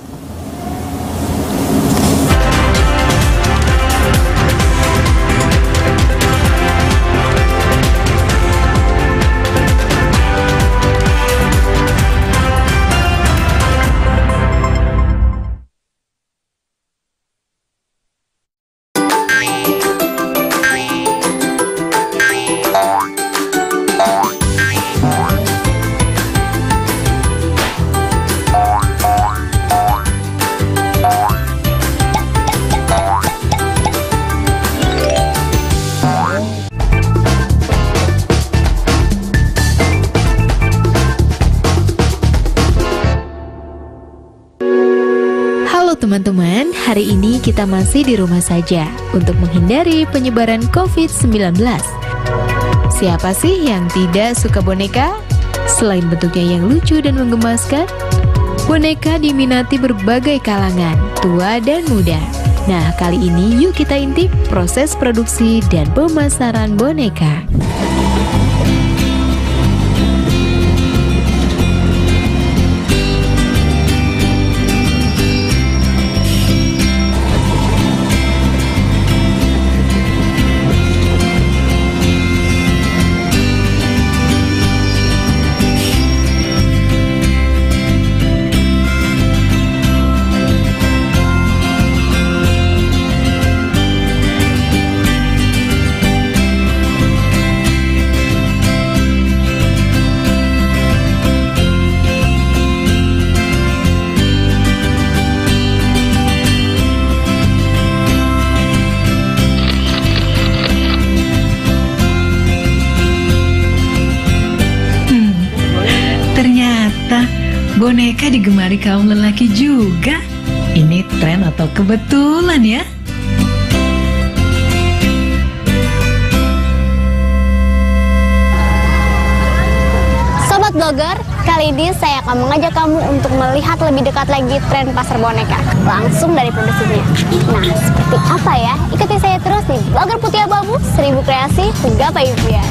Teman-teman, hari ini kita masih di rumah saja untuk menghindari penyebaran COVID-19. Siapa sih yang tidak suka boneka? Selain bentuknya yang lucu dan menggemaskan, boneka diminati berbagai kalangan, tua dan muda. Nah, kali ini yuk kita intip proses produksi dan pemasaran boneka. Boneka digemari kaum lelaki juga. Ini tren atau kebetulan ya? Sobat blogger, kali ini saya akan mengajak kamu untuk melihat lebih dekat lagi tren pasar boneka, langsung dari produksinya. Nah, seperti apa ya? Ikuti saya terus di Blogger Putih Abu-Abu, 1000 kreasi, gapai impian.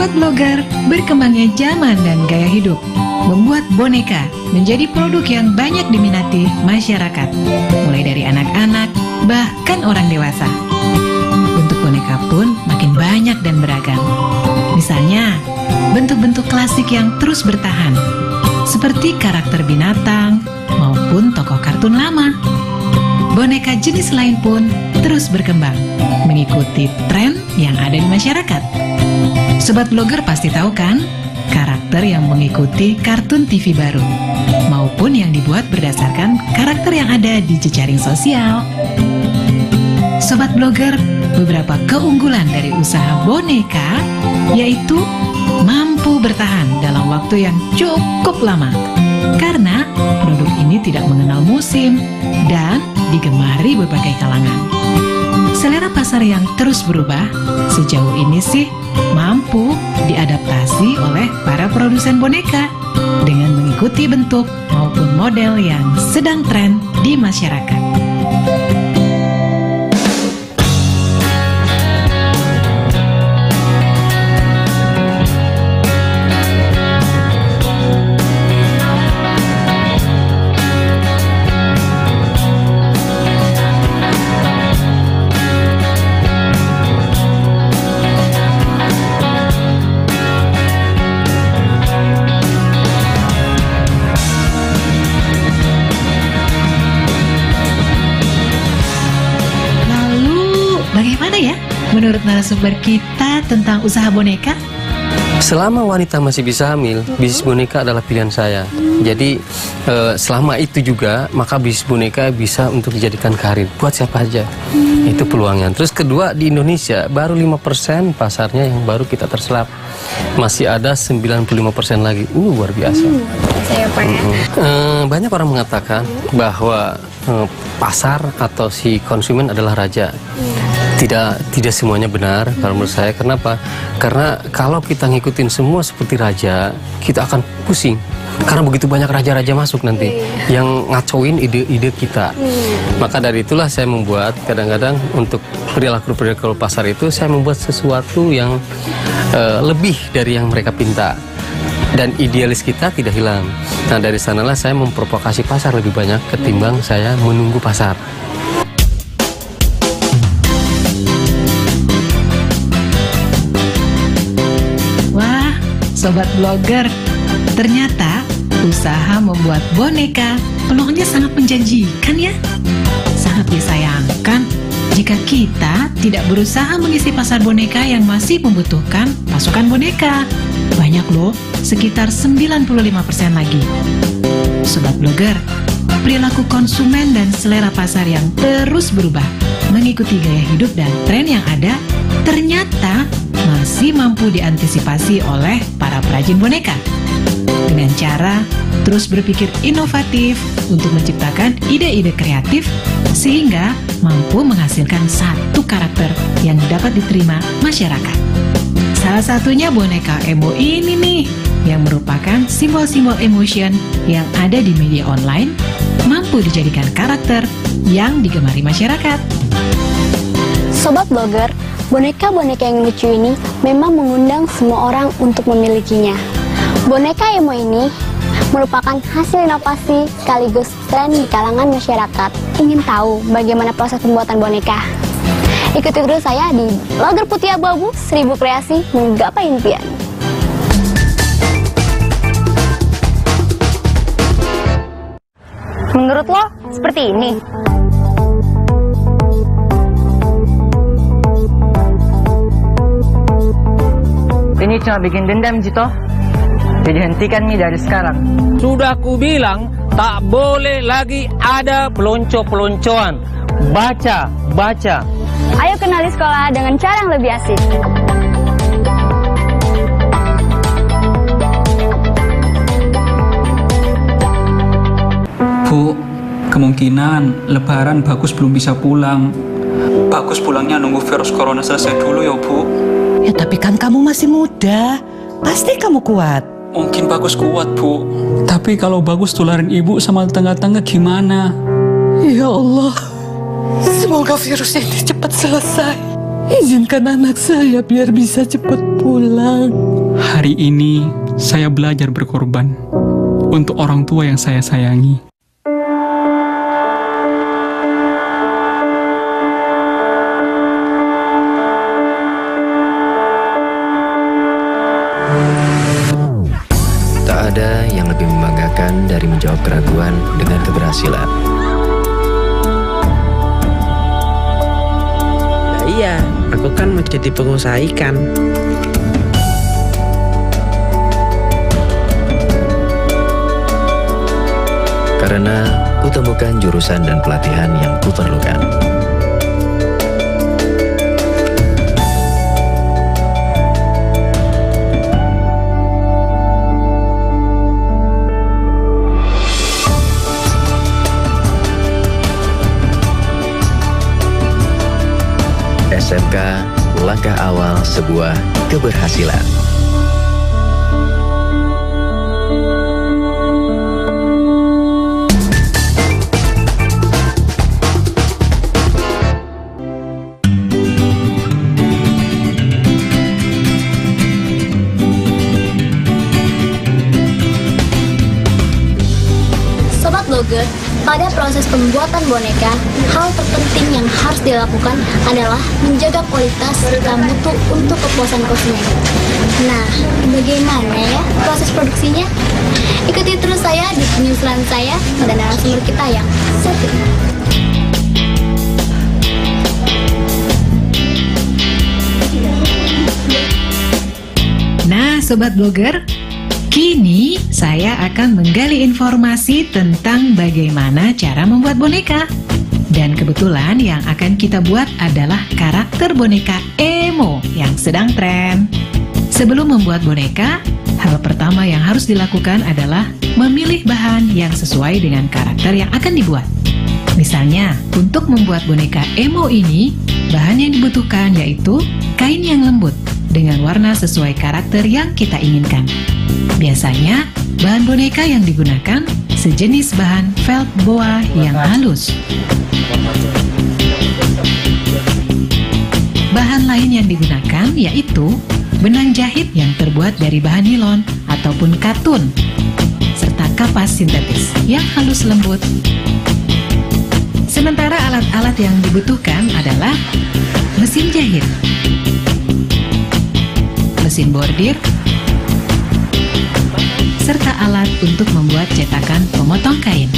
Sobat blogger, berkembangnya zaman dan gaya hidup membuat boneka menjadi produk yang banyak diminati masyarakat, mulai dari anak-anak bahkan orang dewasa. Bentuk boneka pun makin banyak dan beragam. Misalnya, bentuk-bentuk klasik yang terus bertahan, seperti karakter binatang maupun tokoh kartun lama. Boneka jenis lain pun terus berkembang, mengikuti tren yang ada di masyarakat. Sobat blogger pasti tahu kan, karakter yang mengikuti kartun TV baru, maupun yang dibuat berdasarkan karakter yang ada di jejaring sosial. Sobat blogger, beberapa keunggulan dari usaha boneka yaitu mampu bertahan dalam waktu yang cukup lama, karena produk ini tidak mengenal musim dan digemari berbagai kalangan. Selera pasar yang terus berubah, sejauh ini sih mampu diadaptasi oleh para produsen boneka dengan mengikuti bentuk maupun model yang sedang tren di masyarakat. Menurut narasumber kita tentang usaha boneka? Selama wanita masih bisa hamil, bisnis boneka adalah pilihan saya. Jadi selama itu juga, maka bisnis boneka bisa untuk dijadikan karir buat siapa aja. Itu peluangnya. Terus kedua, di Indonesia baru 5% pasarnya yang baru kita terselap. Masih ada 95% lagi. Luar biasa. Banyak orang mengatakan bahwa pasar atau si konsumen adalah raja. Tidak semuanya benar kalau menurut saya. Kenapa? Karena kalau kita ngikutin semua seperti raja, kita akan pusing. Karena begitu banyak raja-raja masuk nanti yang ngacauin ide-ide kita. Maka dari itulah saya membuat kadang-kadang untuk perilaku pasar itu, saya membuat sesuatu yang lebih dari yang mereka pinta. Dan idealis kita tidak hilang. Nah, dari sanalah saya memprovokasi pasar lebih banyak ketimbang saya menunggu pasar. Sobat blogger, ternyata usaha membuat boneka peluangnya sangat menjanjikan ya. Sangat disayangkan jika kita tidak berusaha mengisi pasar boneka yang masih membutuhkan pasokan boneka. Banyak loh, sekitar 95% lagi. Sobat blogger, perilaku konsumen dan selera pasar yang terus berubah mengikuti gaya hidup dan tren yang ada ternyata masih mampu diantisipasi oleh para perajin boneka dengan cara terus berpikir inovatif untuk menciptakan ide-ide kreatif sehingga mampu menghasilkan satu karakter yang dapat diterima masyarakat. Salah satunya boneka emo ini nih, yang merupakan simbol-simbol emotion yang ada di media online, mampu dijadikan karakter yang digemari masyarakat. Sobat blogger, boneka-boneka yang lucu ini memang mengundang semua orang untuk memilikinya. Boneka emo ini merupakan hasil inovasi sekaligus tren di kalangan masyarakat. Ingin tahu bagaimana proses pembuatan boneka? Ikuti terus saya di Blogger Putih Abu-Abu, 1000 kreasi menggapai impian. Menurut lo, seperti ini? Ini cuma bikin dendam, Jito. Jadi hentikan Mi dari sekarang. Sudah ku bilang, tak boleh lagi ada pelonco-peloncoan. Baca. Ayo kenali sekolah dengan cara yang lebih asik. Bu, kemungkinan Lebaran Bagus belum bisa pulang. Bagus pulangnya nunggu virus corona selesai dulu ya, Bu. Ya tapi kan kamu masih muda, pasti kamu kuat. Mungkin Bagus kuat, Bu. Tapi kalau Bagus tularin ibu sama tetangga-tetangga gimana? Ya Allah, semoga virus ini cepat selesai. Izinkan anak saya biar bisa cepat pulang. Hari ini saya belajar berkorban untuk orang tua yang saya sayangi. Tak ada yang lebih membanggakan dari menjawab keraguan dengan keberhasilan. Nah, iya, aku kan mau jadi pengusaha ikan. Karena kutemukan jurusan dan pelatihan yang kuperlukan. SMK, langkah awal sebuah keberhasilan. Sobat Blogger, pada proses pembuatan boneka, hal terpenting yang harus dilakukan adalah menjaga kualitas serta mutu untuk kepuasan konsumen. Nah, bagaimana ya proses produksinya? Ikuti terus saya di penyusuran saya dan narasumber kita yang satu. Nah, Sobat Blogger, kini saya akan menggali informasi tentang bagaimana cara membuat boneka. Dan kebetulan yang akan kita buat adalah karakter boneka emo yang sedang tren. Sebelum membuat boneka, hal pertama yang harus dilakukan adalah memilih bahan yang sesuai dengan karakter yang akan dibuat. Misalnya, untuk membuat boneka emo ini, bahan yang dibutuhkan yaitu kain yang lembut dengan warna sesuai karakter yang kita inginkan. Biasanya, bahan boneka yang digunakan sejenis bahan felt boa yang halus. Bahan lain yang digunakan yaitu benang jahit yang terbuat dari bahan nilon ataupun katun, serta kapas sintetis yang halus lembut. Sementara alat-alat yang dibutuhkan adalah mesin jahit, mesin bordir, serta alat untuk membuat cetakan pemotong kain.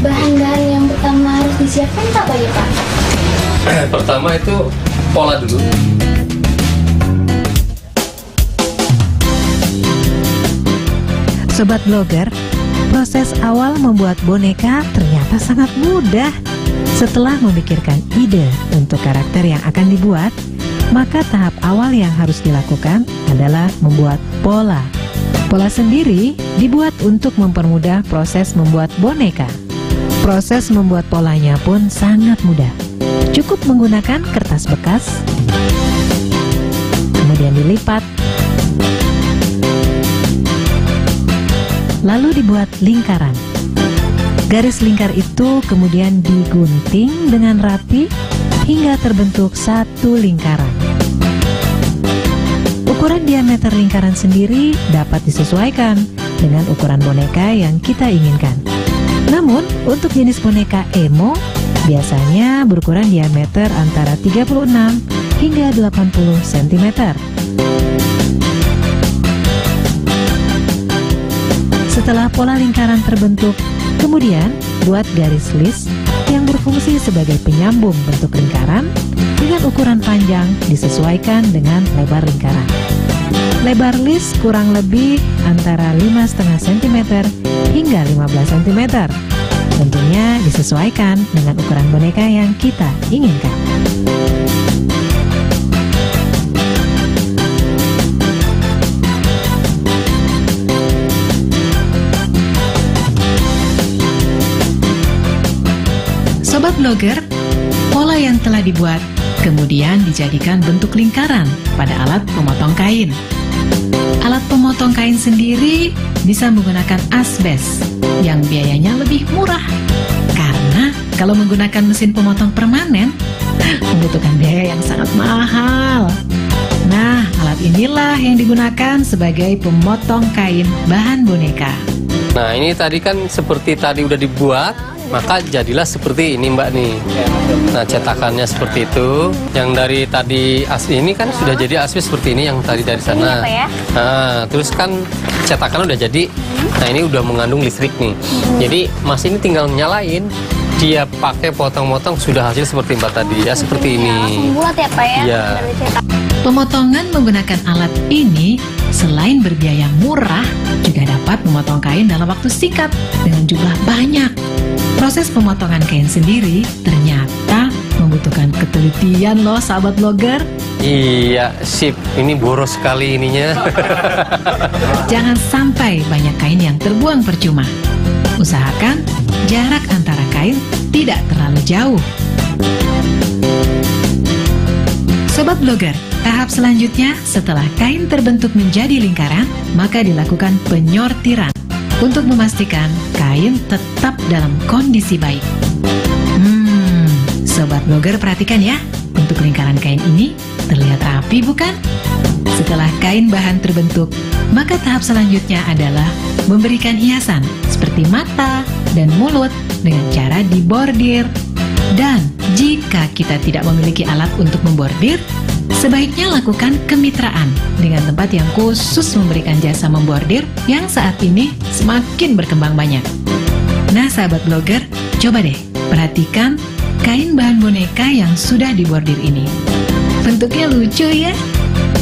Bahan-bahan yang pertama harus disiapkan apa ya Pak? Pertama itu pola dulu. Sobat Blogger, proses awal membuat boneka ternyata sangat mudah. Setelah memikirkan ide untuk karakter yang akan dibuat, maka tahap awal yang harus dilakukan adalah membuat pola. Pola sendiri dibuat untuk mempermudah proses membuat boneka. Proses membuat polanya pun sangat mudah. Cukup menggunakan kertas bekas, kemudian dilipat, lalu dibuat lingkaran. Garis lingkar itu kemudian digunting dengan rapi hingga terbentuk satu lingkaran. Ukuran diameter lingkaran sendiri dapat disesuaikan dengan ukuran boneka yang kita inginkan. Namun, untuk jenis boneka emo, biasanya berukuran diameter antara 36 hingga 80 cm. Setelah pola lingkaran terbentuk, kemudian buat garis list yang berfungsi sebagai penyambung bentuk lingkaran dengan ukuran panjang disesuaikan dengan lebar lingkaran. Lebar list kurang lebih antara 5,5 cm hingga 15 cm. Tentunya disesuaikan dengan ukuran boneka yang kita inginkan. Sobat Blogger, pola yang telah dibuat kemudian dijadikan bentuk lingkaran pada alat pemotong kain. Alat pemotong kain sendiri bisa menggunakan asbes yang biayanya lebih murah karena kalau menggunakan mesin pemotong permanen membutuhkan biaya yang sangat mahal. Nah, alat inilah yang digunakan sebagai pemotong kain bahan boneka. Nah, ini tadi kan seperti tadi udah dibuat, maka jadilah seperti ini Mbak nih. Nah, cetakannya seperti itu. Yang dari tadi asli ini kan sudah jadi asli seperti ini, yang tadi dari sana. Nah, terus kan cetakan udah jadi. Nah, ini udah mengandung listrik nih. Jadi Mas ini tinggal nyalain, dia pakai potong-potong sudah hasil seperti Mbak tadi ya, seperti ini. Langsung buat ya Pak ya? Iya. Pemotongan menggunakan alat ini selain berbiaya murah, juga dapat memotong kain dalam waktu singkat dengan jumlah banyak. Proses pemotongan kain sendiri ternyata membutuhkan ketelitian loh sahabat blogger. Iya, sip. Ini boros sekali ininya. Jangan sampai banyak kain yang terbuang percuma. Usahakan jarak antara kain tidak terlalu jauh. Sobat blogger, tahap selanjutnya setelah kain terbentuk menjadi lingkaran, maka dilakukan penyortiran untuk memastikan kain tetap dalam kondisi baik. Sobat blogger perhatikan ya, untuk lingkaran kain ini terlihat rapi bukan? Setelah kain bahan terbentuk, maka tahap selanjutnya adalah memberikan hiasan seperti mata dan mulut dengan cara dibordir. Dan jika kita tidak memiliki alat untuk membordir, sebaiknya lakukan kemitraan dengan tempat yang khusus memberikan jasa membordir yang saat ini semakin berkembang banyak. Nah sahabat blogger, coba deh perhatikan kain bahan boneka yang sudah dibordir ini. Bentuknya lucu ya?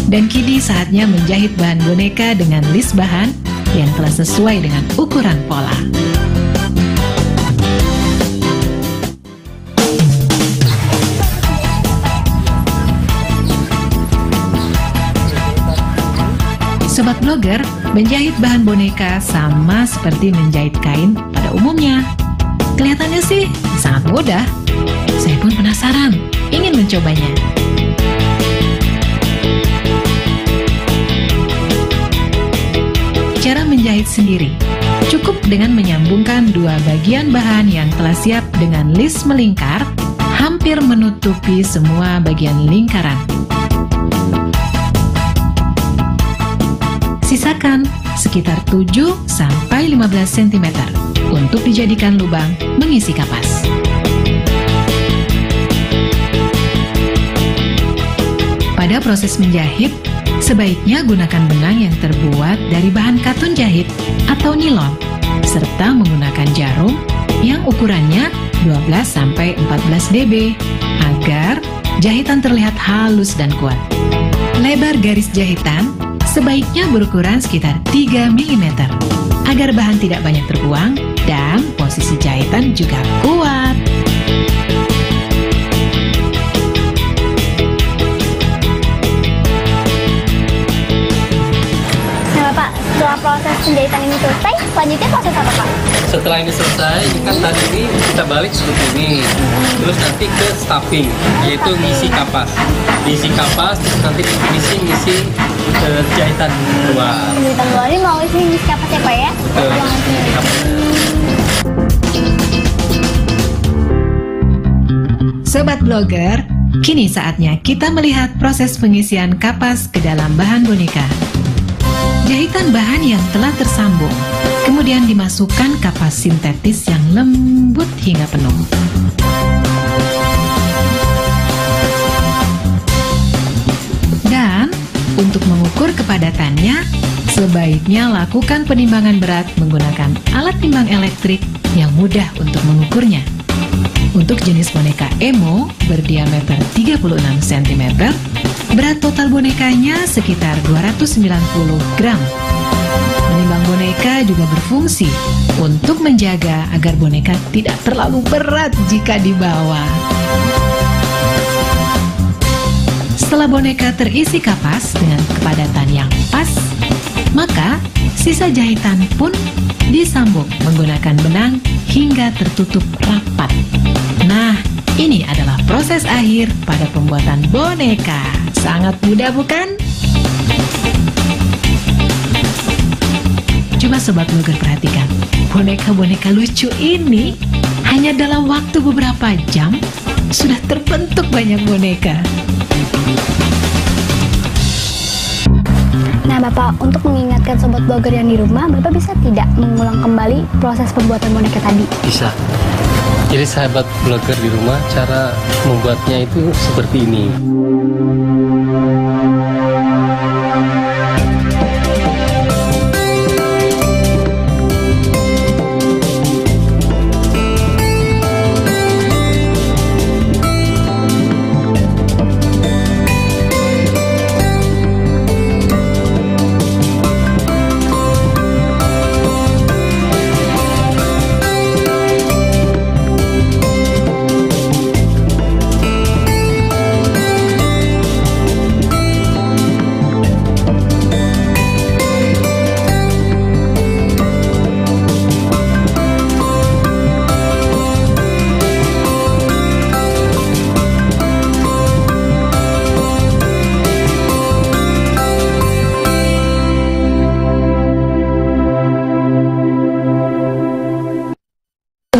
Dan kini saatnya menjahit bahan boneka dengan list bahan yang telah sesuai dengan ukuran pola. Sobat blogger, menjahit bahan boneka sama seperti menjahit kain pada umumnya. Kelihatannya sih sangat mudah. Saya pun penasaran, ingin mencobanya. Cara menjahit sendiri. Cukup dengan menyambungkan dua bagian bahan yang telah siap dengan list melingkar, hampir menutupi semua bagian lingkaran. Sisakan sekitar 7-15 cm untuk dijadikan lubang mengisi kapas. Pada proses menjahit, sebaiknya gunakan benang yang terbuat dari bahan katun jahit atau nilon, serta menggunakan jarum yang ukurannya 12-14 dB agar jahitan terlihat halus dan kuat. Lebar garis jahitan sebaiknya berukuran sekitar 3 mm agar bahan tidak banyak terbuang dan posisi jahitan juga kuat. Nah Pak, setelah proses penjahitan ini selesai, selanjutnya proses apa Pak? Setelah ini selesai, ini kan tadi ini kita balik seperti ini. Terus nanti ke stuffing, yaitu ngisi kapas. Diisi kapas, terus nanti ngisi jahitan keluar. Jahitan keluar ini mau ngisi kapas ya Pak ya? Sobat blogger, kini saatnya kita melihat proses pengisian kapas ke dalam bahan boneka. Jahitan bahan yang telah tersambung, kemudian dimasukkan kapas sintetis yang lembut hingga penuh. Dan untuk mengukur kepadatannya, sebaiknya lakukan penimbangan berat menggunakan alat timbang elektrik yang mudah untuk mengukurnya. Untuk jenis boneka emo berdiameter 36 cm, berat total bonekanya sekitar 290 gram. Menimbang boneka juga berfungsi untuk menjaga agar boneka tidak terlalu berat jika dibawa. Setelah boneka terisi kapas dengan kepadatan yang pas, maka sisa jahitan pun disambung menggunakan benang hingga tertutup rapat. Nah, ini adalah proses akhir pada pembuatan boneka. Sangat mudah bukan? Coba sobat blogger perhatikan, boneka-boneka lucu ini Hanya dalam waktu beberapa jam, sudah terbentuk banyak boneka. Nah Bapak, untuk mengingatkan sobat blogger yang di rumah, Bapak bisa tidak mengulang kembali proses pembuatan boneka tadi? Bisa. Jadi sahabat blogger di rumah, cara membuatnya itu seperti ini.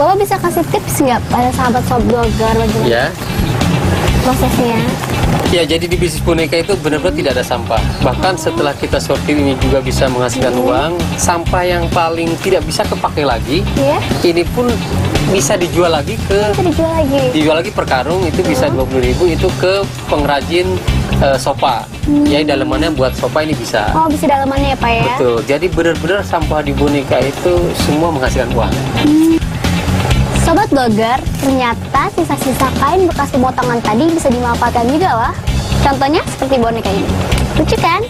Bapak bisa kasih tips nggak pada sahabat blogger bagaimana Ya. prosesnya? Ya, jadi di bisnis boneka itu benar-benar tidak ada sampah. Bahkan setelah kita sortir ini juga bisa menghasilkan uang. Sampah yang paling tidak bisa kepakai lagi, ini pun bisa dijual lagi dijual lagi per karung, itu bisa 20.000, itu ke pengrajin sofa. Ya, dalamannya buat sofa ini bisa. Oh, bisa dalamannya ya Pak ya? Betul. Jadi benar-benar sampah di boneka itu semua menghasilkan uang. Sobat blogger, ternyata sisa-sisa kain bekas pemotongan tadi bisa dimanfaatkan juga loh. Contohnya seperti boneka ini. Lucu kan?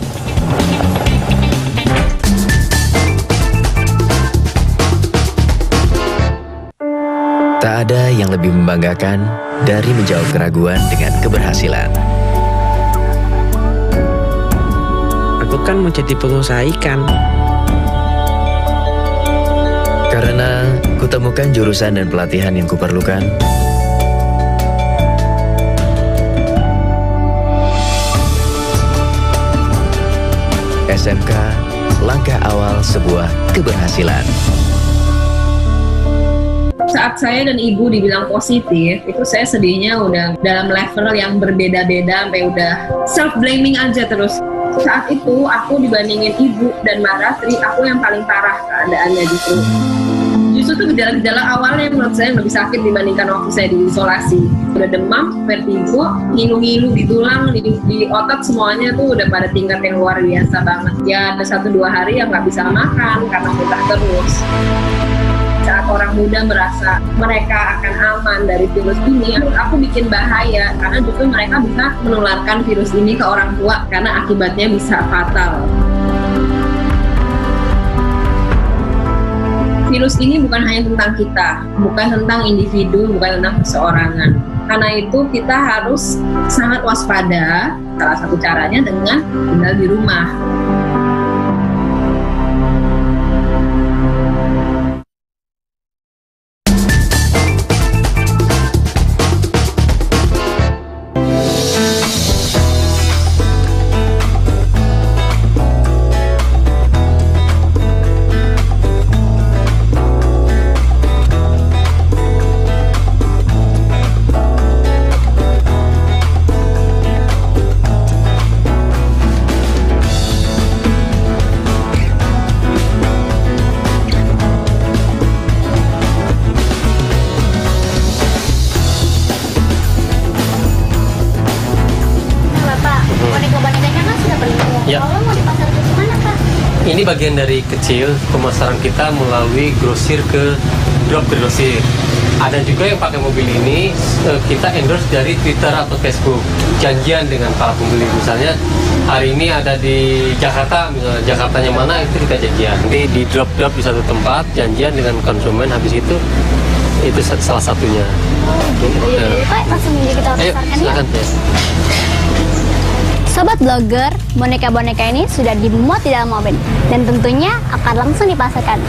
Tak ada yang lebih membanggakan dari menjawab keraguan dengan keberhasilan. Aku kan mau jadi pengusaha ikan. Karena kutemukan jurusan dan pelatihan yang kuperlukan. SMK, langkah awal sebuah keberhasilan. Saat saya dan ibu dibilang positif, itu saya sedihnya udah dalam level yang berbeda-beda, sampai udah self-blaming aja terus. Saat itu aku dibandingin ibu dan Mbak Ratri, aku yang paling parah keadaannya justru. Justru tuh gejala-gejala awalnya menurut saya lebih sakit dibandingkan waktu saya diisolasi. Udah demam, vertigo, ngilu-ngilu di tulang, di otot, semuanya tuh udah pada tingkat yang luar biasa banget. Ya ada 1-2 hari yang nggak bisa makan karena muntah terus. Saat orang muda merasa mereka akan aman dari virus ini, menurut aku bikin bahaya karena justru mereka bisa menularkan virus ini ke orang tua karena akibatnya bisa fatal. Virus ini bukan hanya tentang kita, bukan tentang individu, bukan tentang perseorangan. Karena itu kita harus sangat waspada, salah satu caranya dengan tinggal di rumah. Ini bagian dari kecil pemasaran kita melalui grosir ke drop grosir. Ada juga yang pakai mobil ini kita endorse dari Twitter atau Facebook. Janjian dengan para pembeli, misalnya hari ini ada di Jakarta, misalnya Jakartanya mana itu kita janjian. Nanti di drop di satu tempat, janjian dengan konsumen, habis itu salah satunya. Pak, langsung aja kita pasarkan ya. Ya. Sobat blogger, boneka-boneka ini sudah dimuat di dalam mobil dan tentunya akan langsung dipasarkan.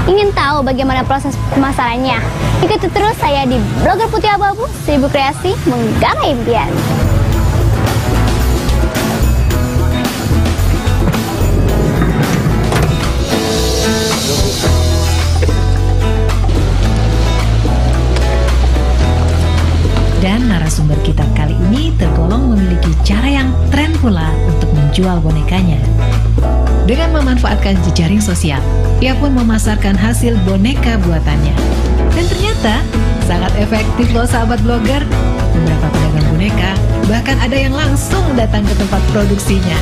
Ingin tahu bagaimana proses pemasarannya? Ikuti terus saya di Blogger Putih Abu-Abu, 1000 kreasi menggapai impian. Dan narasumber kita kali ini tergolong memiliki cara yang tren pula untuk menjual bonekanya. Dengan memanfaatkan jejaring sosial, ia pun memasarkan hasil boneka buatannya. Dan ternyata sangat efektif loh sahabat blogger. Beberapa pedagang boneka bahkan ada yang langsung datang ke tempat produksinya.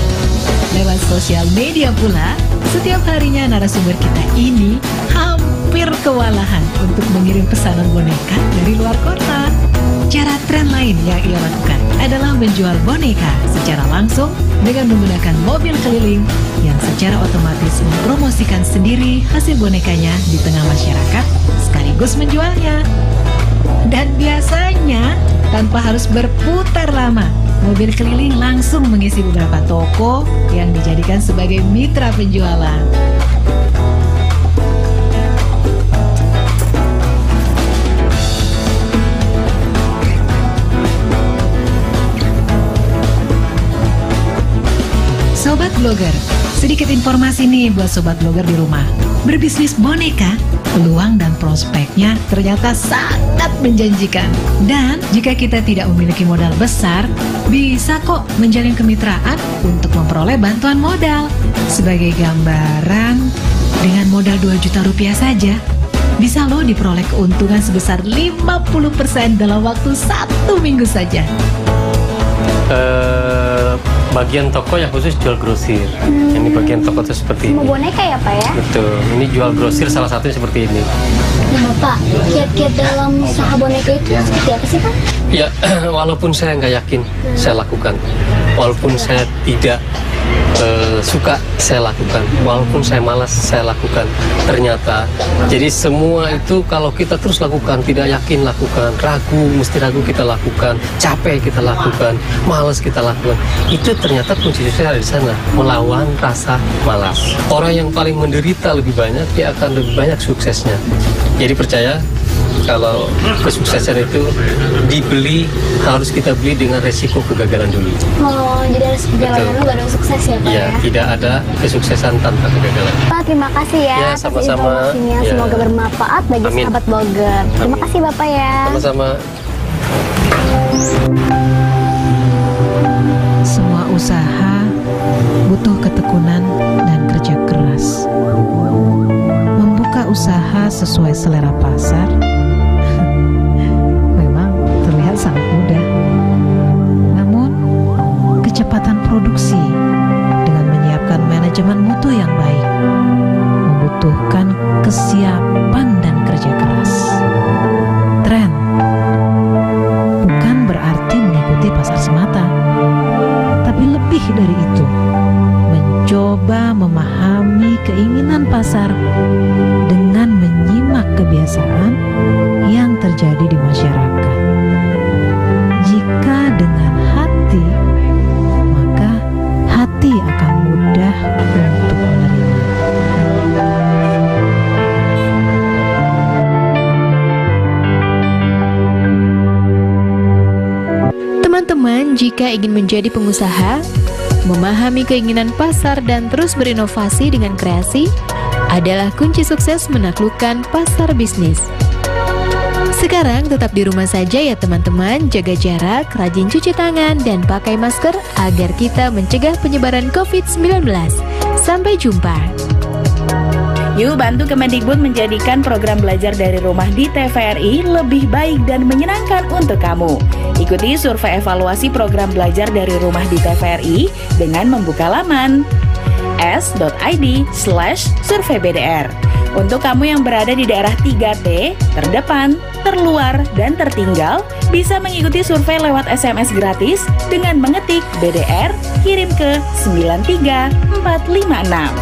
Lewat sosial media pula, setiap harinya narasumber kita ini hampir kewalahan untuk mengirim pesanan boneka dari luar kota. Cara tren lain yang ia lakukan adalah menjual boneka secara langsung dengan menggunakan mobil keliling yang secara otomatis mempromosikan sendiri hasil bonekanya di tengah masyarakat sekaligus menjualnya. Dan biasanya tanpa harus berputar lama, mobil keliling langsung mengisi beberapa toko yang dijadikan sebagai mitra penjualan. Sobat Blogger, sedikit informasi nih buat Sobat Blogger di rumah. Berbisnis boneka, peluang dan prospeknya ternyata sangat menjanjikan. Dan jika kita tidak memiliki modal besar, bisa kok menjalin kemitraan untuk memperoleh bantuan modal. Sebagai gambaran, dengan modal 2 juta rupiah saja, bisa loh diperoleh keuntungan sebesar 50% dalam waktu 1 minggu saja. Bagian toko yang khusus jual grosir. Ini bagian toko itu seperti ini. Semua boneka ya Pak ya? Betul, ini jual grosir salah satunya seperti ini. Nah Pak, kiat-kiat dalam usaha boneka itu seperti apa sih Pak? Ya, walaupun saya nggak yakin, saya lakukan. Walaupun saya tidak suka, saya lakukan. Walaupun saya malas, saya lakukan. Ternyata, jadi semua itu kalau kita terus lakukan, tidak yakin lakukan, ragu, mesti ragu kita lakukan, capek kita lakukan, malas kita lakukan. Itu ternyata kunci suksesnya ada di sana, melawan rasa malas. Orang yang paling menderita lebih banyak, dia akan lebih banyak suksesnya. Jadi percaya, kalau kesuksesan itu dibeli, harus kita beli dengan resiko kegagalan dulu. Oh, jadi harus perjalanan dulu baru sukses ya Pak ya? Tidak ada kesuksesan tanpa kegagalan. Pak, terima kasih ya, Ya, atas sama-sama. informasinya. Ya. Semoga bermanfaat bagi Amin. sahabat blogger. Terima kasih Bapak ya. Sama-sama. Semua usaha butuh ketekunan dan kerja keras. Membuka usaha sesuai selera pasar memang terlihat sangat mudah. Namun, kecepatan produksi dengan menyiapkan manajemen mutu yang baik membutuhkan kesiapan dan kerja keras. Tren bukan berarti mengikuti pasar semata, tapi lebih dari itu, mencoba memahami keinginan pasar dengan menyimak kebiasaan yang terjadi di masyarakat. Jika dengan hati, maka hati akan mudah untuk menerima. Teman-teman, jika ingin menjadi pengusaha, memahami keinginan pasar dan terus berinovasi dengan kreasi adalah kunci sukses menaklukkan pasar bisnis. Sekarang tetap di rumah saja ya teman-teman, jaga jarak, rajin cuci tangan, dan pakai masker agar kita mencegah penyebaran COVID-19. Sampai jumpa. Yuk bantu Kemendikbud menjadikan program belajar dari rumah di TVRI lebih baik dan menyenangkan untuk kamu. Ikuti survei evaluasi program belajar dari rumah di TVRI dengan membuka laman s.id/surveybdr. Untuk kamu yang berada di daerah 3T, terdepan, terluar, dan tertinggal, bisa mengikuti survei lewat SMS gratis dengan mengetik BDR, kirim ke 93456.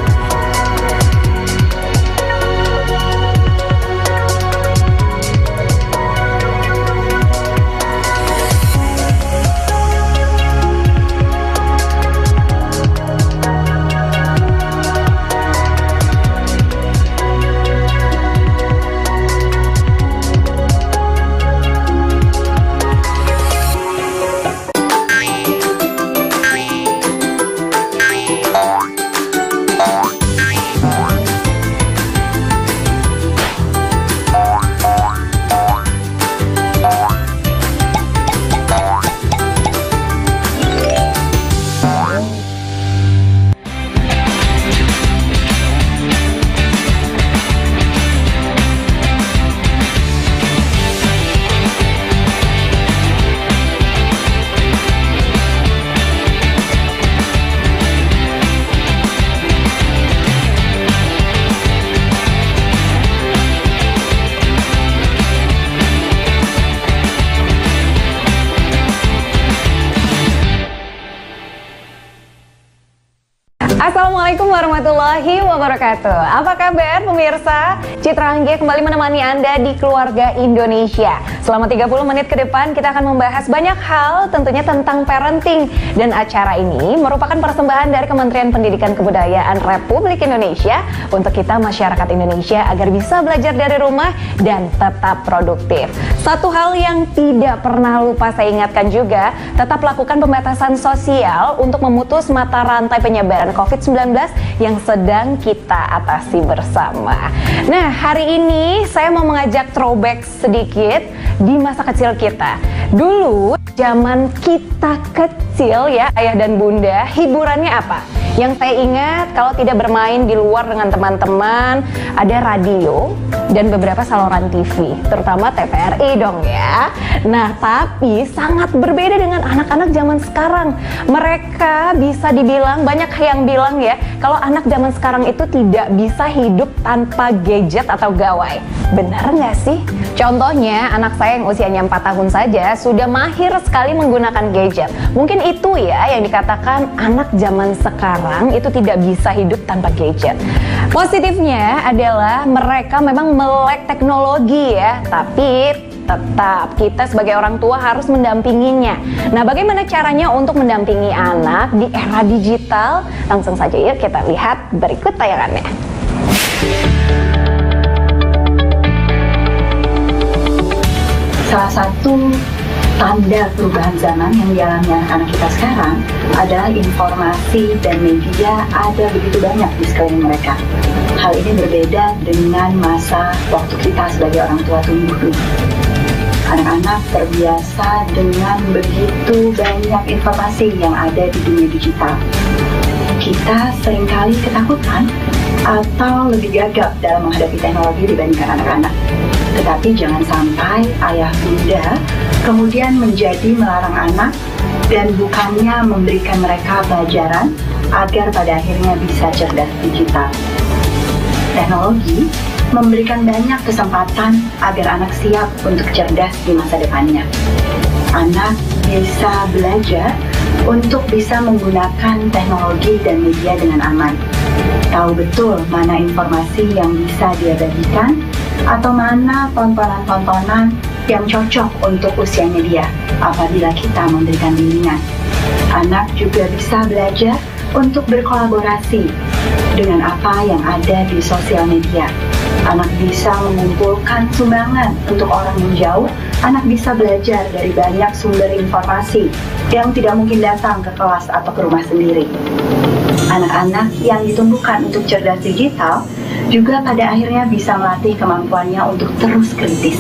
Assalamualaikum warahmatullahi wabarakatuh. Apa kabar pemirsa? Citra Anggia kembali menemani Anda di Keluarga Indonesia. Selama 30 menit ke depan kita akan membahas banyak hal tentunya tentang parenting. Dan acara ini merupakan persembahan dari Kementerian Pendidikan Kebudayaan Republik Indonesia untuk kita masyarakat Indonesia agar bisa belajar dari rumah dan tetap produktif. Satu hal yang tidak pernah lupa saya ingatkan juga, tetap lakukan pembatasan sosial untuk memutus mata rantai penyebaran COVID-19 yang sedang kita atasi bersama. Nah, hari ini saya mau mengajak throwback sedikit di masa kecil kita. Dulu, zaman kita kecil ya, ayah dan bunda, hiburannya apa? Yang saya ingat kalau tidak bermain di luar dengan teman-teman, ada radio dan beberapa saluran TV, terutama TVRI dong ya. Nah, tapi sangat berbeda dengan anak-anak zaman sekarang. Mereka bisa dibilang, banyak yang bilang ya, kalau anak zaman sekarang itu tidak bisa hidup tanpa gadget atau gawai. Benar nggak sih? Contohnya, anak saya yang usianya 4 tahun saja sudah mahir sekali menggunakan gadget. Mungkin itu ya yang dikatakan anak zaman sekarang itu tidak bisa hidup tanpa gadget. Positifnya adalah mereka memang melek teknologi ya, tapi tetap kita sebagai orang tua harus mendampinginya. Nah, bagaimana caranya untuk mendampingi anak di era digital? Langsung saja yuk kita lihat berikut tayangannya. Salah satu tanda perubahan zaman yang dialami anak-anak kita sekarang adalah informasi dan media ada begitu banyak di sekeliling mereka. Hal ini berbeda dengan masa waktu kita sebagai orang tua tumbuh dulu. Anak-anak terbiasa dengan begitu banyak informasi yang ada di dunia digital. Kita seringkali ketakutan atau lebih gagap dalam menghadapi teknologi dibandingkan anak-anak. Tetapi jangan sampai ayah bunda kemudian menjadi melarang anak dan bukannya memberikan mereka pelajaran agar pada akhirnya bisa cerdas digital. Teknologi memberikan banyak kesempatan agar anak siap untuk cerdas di masa depannya. Anak bisa belajar untuk bisa menggunakan teknologi dan media dengan aman. Tahu betul mana informasi yang bisa dia bagikan atau mana tontonan-tontonan yang cocok untuk usianya dia apabila kita memberikan bimbingan. Anak juga bisa belajar untuk berkolaborasi dengan apa yang ada di sosial media. Anak bisa mengumpulkan sumbangan untuk orang yang jauh. Anak bisa belajar dari banyak sumber informasi yang tidak mungkin datang ke kelas atau ke rumah sendiri. Anak-anak yang ditumbuhkan untuk cerdas digital juga pada akhirnya bisa melatih kemampuannya untuk terus kritis.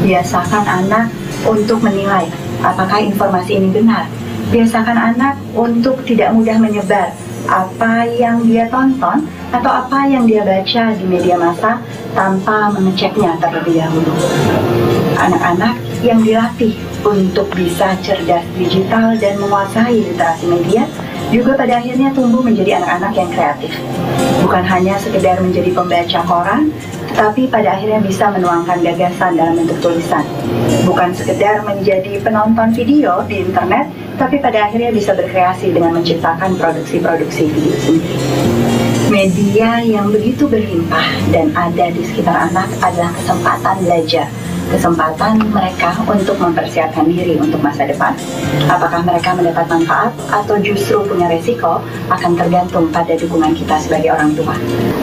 Biasakan anak untuk menilai apakah informasi ini benar. Biasakan anak untuk tidak mudah menyebar apa yang dia tonton atau apa yang dia baca di media massa tanpa mengeceknya terlebih dahulu. Anak-anak yang dilatih untuk bisa cerdas digital dan menguasai literasi media juga pada akhirnya tumbuh menjadi anak-anak yang kreatif. Bukan hanya sekedar menjadi pembaca koran, tetapi pada akhirnya bisa menuangkan gagasan dalam bentuk tulisan. Bukan sekedar menjadi penonton video di internet, tapi pada akhirnya bisa berkreasi dengan menciptakan produksi-produksi video sendiri. Media yang begitu berlimpah dan ada di sekitar anak adalah kesempatan belajar. Kesempatan mereka untuk mempersiapkan diri untuk masa depan. Apakah mereka mendapat manfaat atau justru punya resiko akan tergantung pada dukungan kita sebagai orang tua.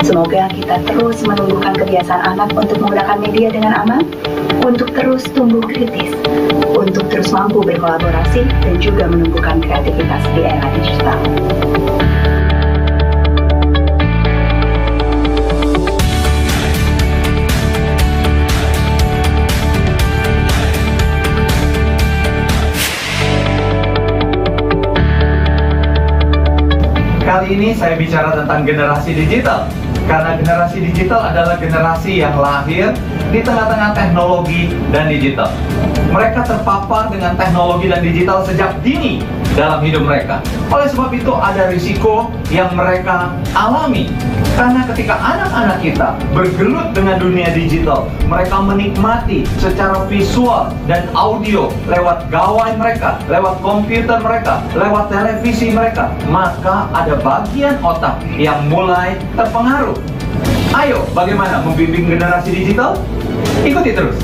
Semoga kita terus menumbuhkan kebiasaan anak untuk menggunakan media dengan aman, untuk terus tumbuh kritis, untuk terus mampu berkolaborasi dan juga menumbuhkan kreativitas di era digital. Kali ini saya bicara tentang generasi digital. Karena generasi digital adalah generasi yang lahir di tengah-tengah teknologi dan digital. Mereka terpapar dengan teknologi dan digital sejak dini dalam hidup mereka. Oleh sebab itu ada risiko yang mereka alami. Karena ketika anak-anak kita bergelut dengan dunia digital, mereka menikmati secara visual dan audio lewat gawai mereka, lewat komputer mereka, lewat televisi mereka, maka ada bagian otak yang mulai terpengaruh. Ayo, bagaimana membimbing generasi digital? Ikuti terus.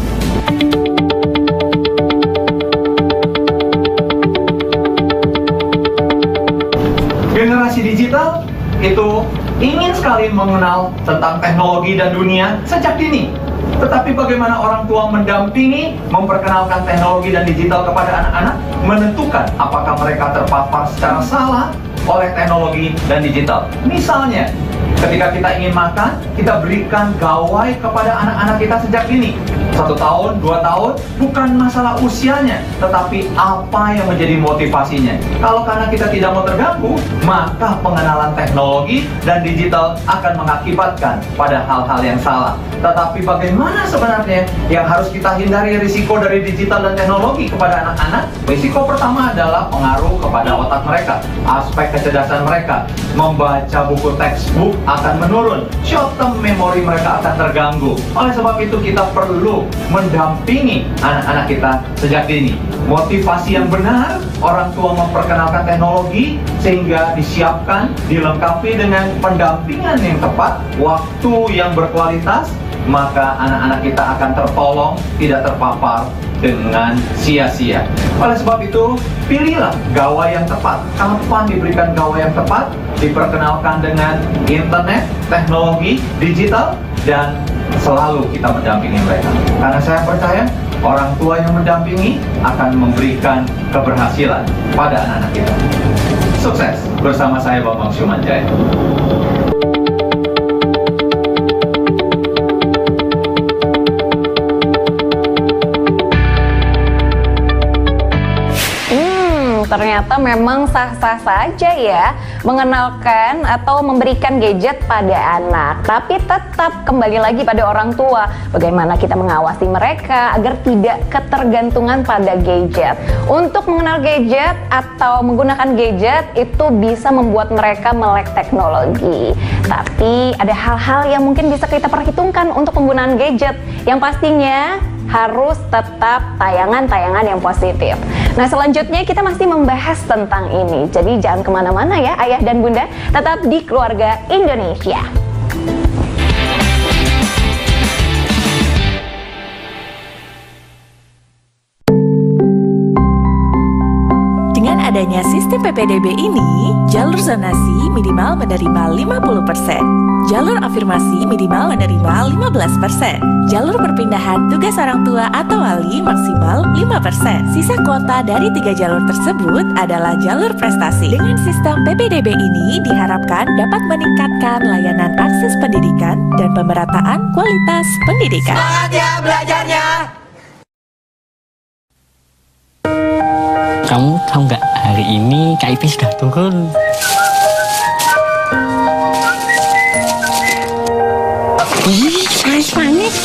Generasi digital itu ingin sekali mengenal tentang teknologi dan dunia sejak dini. Tetapi bagaimana orang tua mendampingi, memperkenalkan teknologi dan digital kepada anak-anak, menentukan apakah mereka terpapar secara salah oleh teknologi dan digital. Misalnya, ketika kita ingin makan, kita berikan gawai kepada anak-anak kita sejak dini. 1 tahun, 2 tahun, bukan masalah usianya, tetapi apa yang menjadi motivasinya. Kalau karena kita tidak mau terganggu, maka pengenalan teknologi dan digital akan mengakibatkan pada hal-hal yang salah. Tetapi bagaimana sebenarnya yang harus kita hindari risiko dari digital dan teknologi kepada anak-anak? Risiko pertama adalah pengaruh kepada otak mereka, aspek kecerdasan mereka. Membaca buku textbook akan menurun, short term memory mereka akan terganggu. Oleh sebab itu kita perlu mendampingi anak-anak kita sejak dini. Motivasi yang benar, orang tua memperkenalkan teknologi sehingga disiapkan, dilengkapi dengan pendampingan yang tepat, waktu yang berkualitas, maka anak-anak kita akan tertolong, tidak terpapar dengan sia-sia. Oleh sebab itu, pilihlah gawai yang tepat. Kapan diberikan gawai yang tepat? Diperkenalkan dengan internet, teknologi, digital, dan selalu kita mendampingi mereka. Karena saya percaya, orang tua yang mendampingi akan memberikan keberhasilan pada anak-anak kita. Sukses bersama saya, Bambang Syumanjaya. Ternyata memang sah-sah saja ya mengenalkan atau memberikan gadget pada anak. Tapi tetap kembali lagi pada orang tua, bagaimana kita mengawasi mereka agar tidak ketergantungan pada gadget. Untuk mengenal gadget atau menggunakan gadget itu bisa membuat mereka melek teknologi. Tapi ada hal-hal yang mungkin bisa kita perhitungkan untuk penggunaan gadget. Yang pastinya harus tetap tayangan-tayangan yang positif. Nah, selanjutnya kita masih membahas tentang ini. Jadi jangan kemana-mana ya ayah dan bunda, tetap di Keluarga Indonesia. Dengan adanya sistem PPDB ini, jalur zonasi minimal menerima 50%. Jalur afirmasi minimal menerima 15%. Jalur perpindahan tugas orang tua atau wali maksimal 5%. Sisa kuota dari 3 jalur tersebut adalah jalur prestasi. Dengan sistem PPDB ini diharapkan dapat meningkatkan layanan akses pendidikan dan pemerataan kualitas pendidikan. Semangat ya belajarnya! Kamu tahu nggak, hari ini KIP sudah turun. Ih, manis.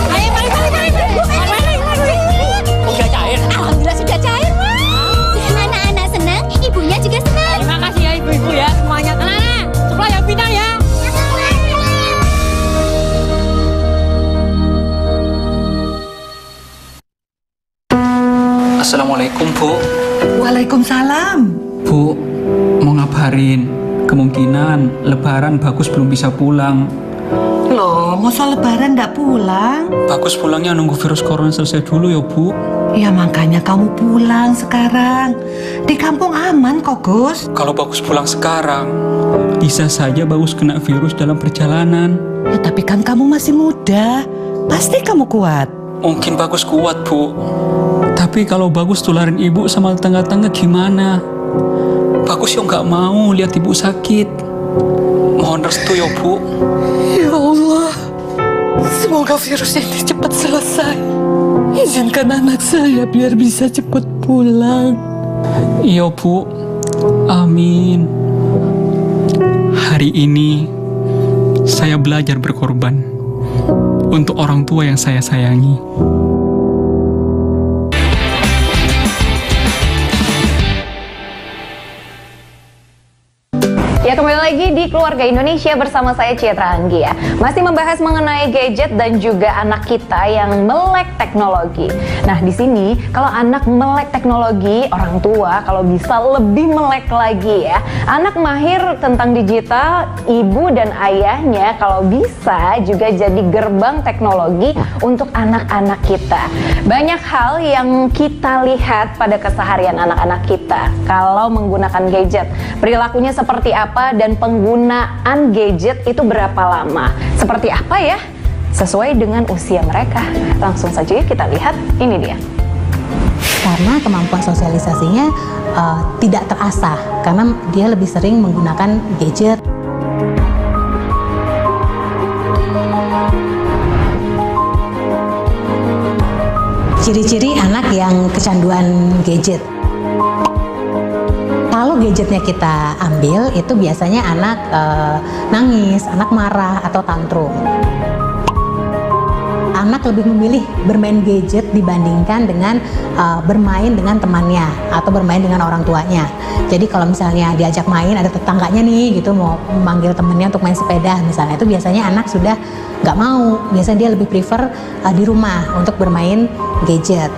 Ayo, mari. Udah cair? Alhamdulillah sudah cair, Mas. Anak-anak senang, ibunya juga senang. Terima kasih ya ibu-ibu ya semuanya. Anak-anak, sekolah yang pintar ya. Assalamualaikum, Bu. Waalaikumsalam. Bu, mau ngabarin, kemungkinan Lebaran Bagus belum bisa pulang. Loh, masa Lebaran ndak pulang? Bagus pulangnya nunggu virus corona selesai dulu ya, Bu. Ya makanya kamu pulang sekarang. Di kampung aman kok, Gus. Kalau Bagus pulang sekarang, bisa saja Bagus kena virus dalam perjalanan. Ya, tapi kan kamu masih muda. Pasti kamu kuat. Mungkin Bagus kuat, Bu. Tapi kalau Bagus tularin ibu sama tetangga-tetangga gimana? Bagus yo nggak mau lihat ibu sakit. Mohon restu ya, Bu. Ya Allah, semoga virus ini cepat selesai. Izinkan anak saya biar bisa cepat pulang. Iya, Bu. Amin. Hari ini saya belajar berkorban. untuk orang tua yang saya sayangi. Ya, kembali lagi di Keluarga Indonesia bersama saya Citra Anggia. Masih membahas mengenai gadget dan juga anak kita yang melek teknologi. Nah, di sini kalau anak melek teknologi, orang tua kalau bisa lebih melek lagi ya. Anak mahir tentang digital, ibu dan ayahnya kalau bisa juga jadi gerbang teknologi untuk anak-anak kita. Banyak hal yang kita lihat pada keseharian anak-anak kita kalau menggunakan gadget. Perilakunya seperti apa dan penggunaan gadget itu berapa lama? Seperti apa ya? Sesuai dengan usia mereka. Langsung saja kita lihat, ini dia. Karena kemampuan sosialisasinya tidak terasah, karena dia lebih sering menggunakan gadget. Ciri-ciri anak yang kecanduan gadget. Kalau gadgetnya kita ambil, itu biasanya anak nangis, anak marah, atau tantrum. Anak lebih memilih bermain gadget dibandingkan dengan bermain dengan temannya atau bermain dengan orang tuanya. Jadi kalau misalnya diajak main, ada tetangganya nih gitu mau memanggil temennya untuk main sepeda misalnya, itu biasanya anak sudah nggak mau. Biasanya dia lebih prefer di rumah untuk bermain gadget.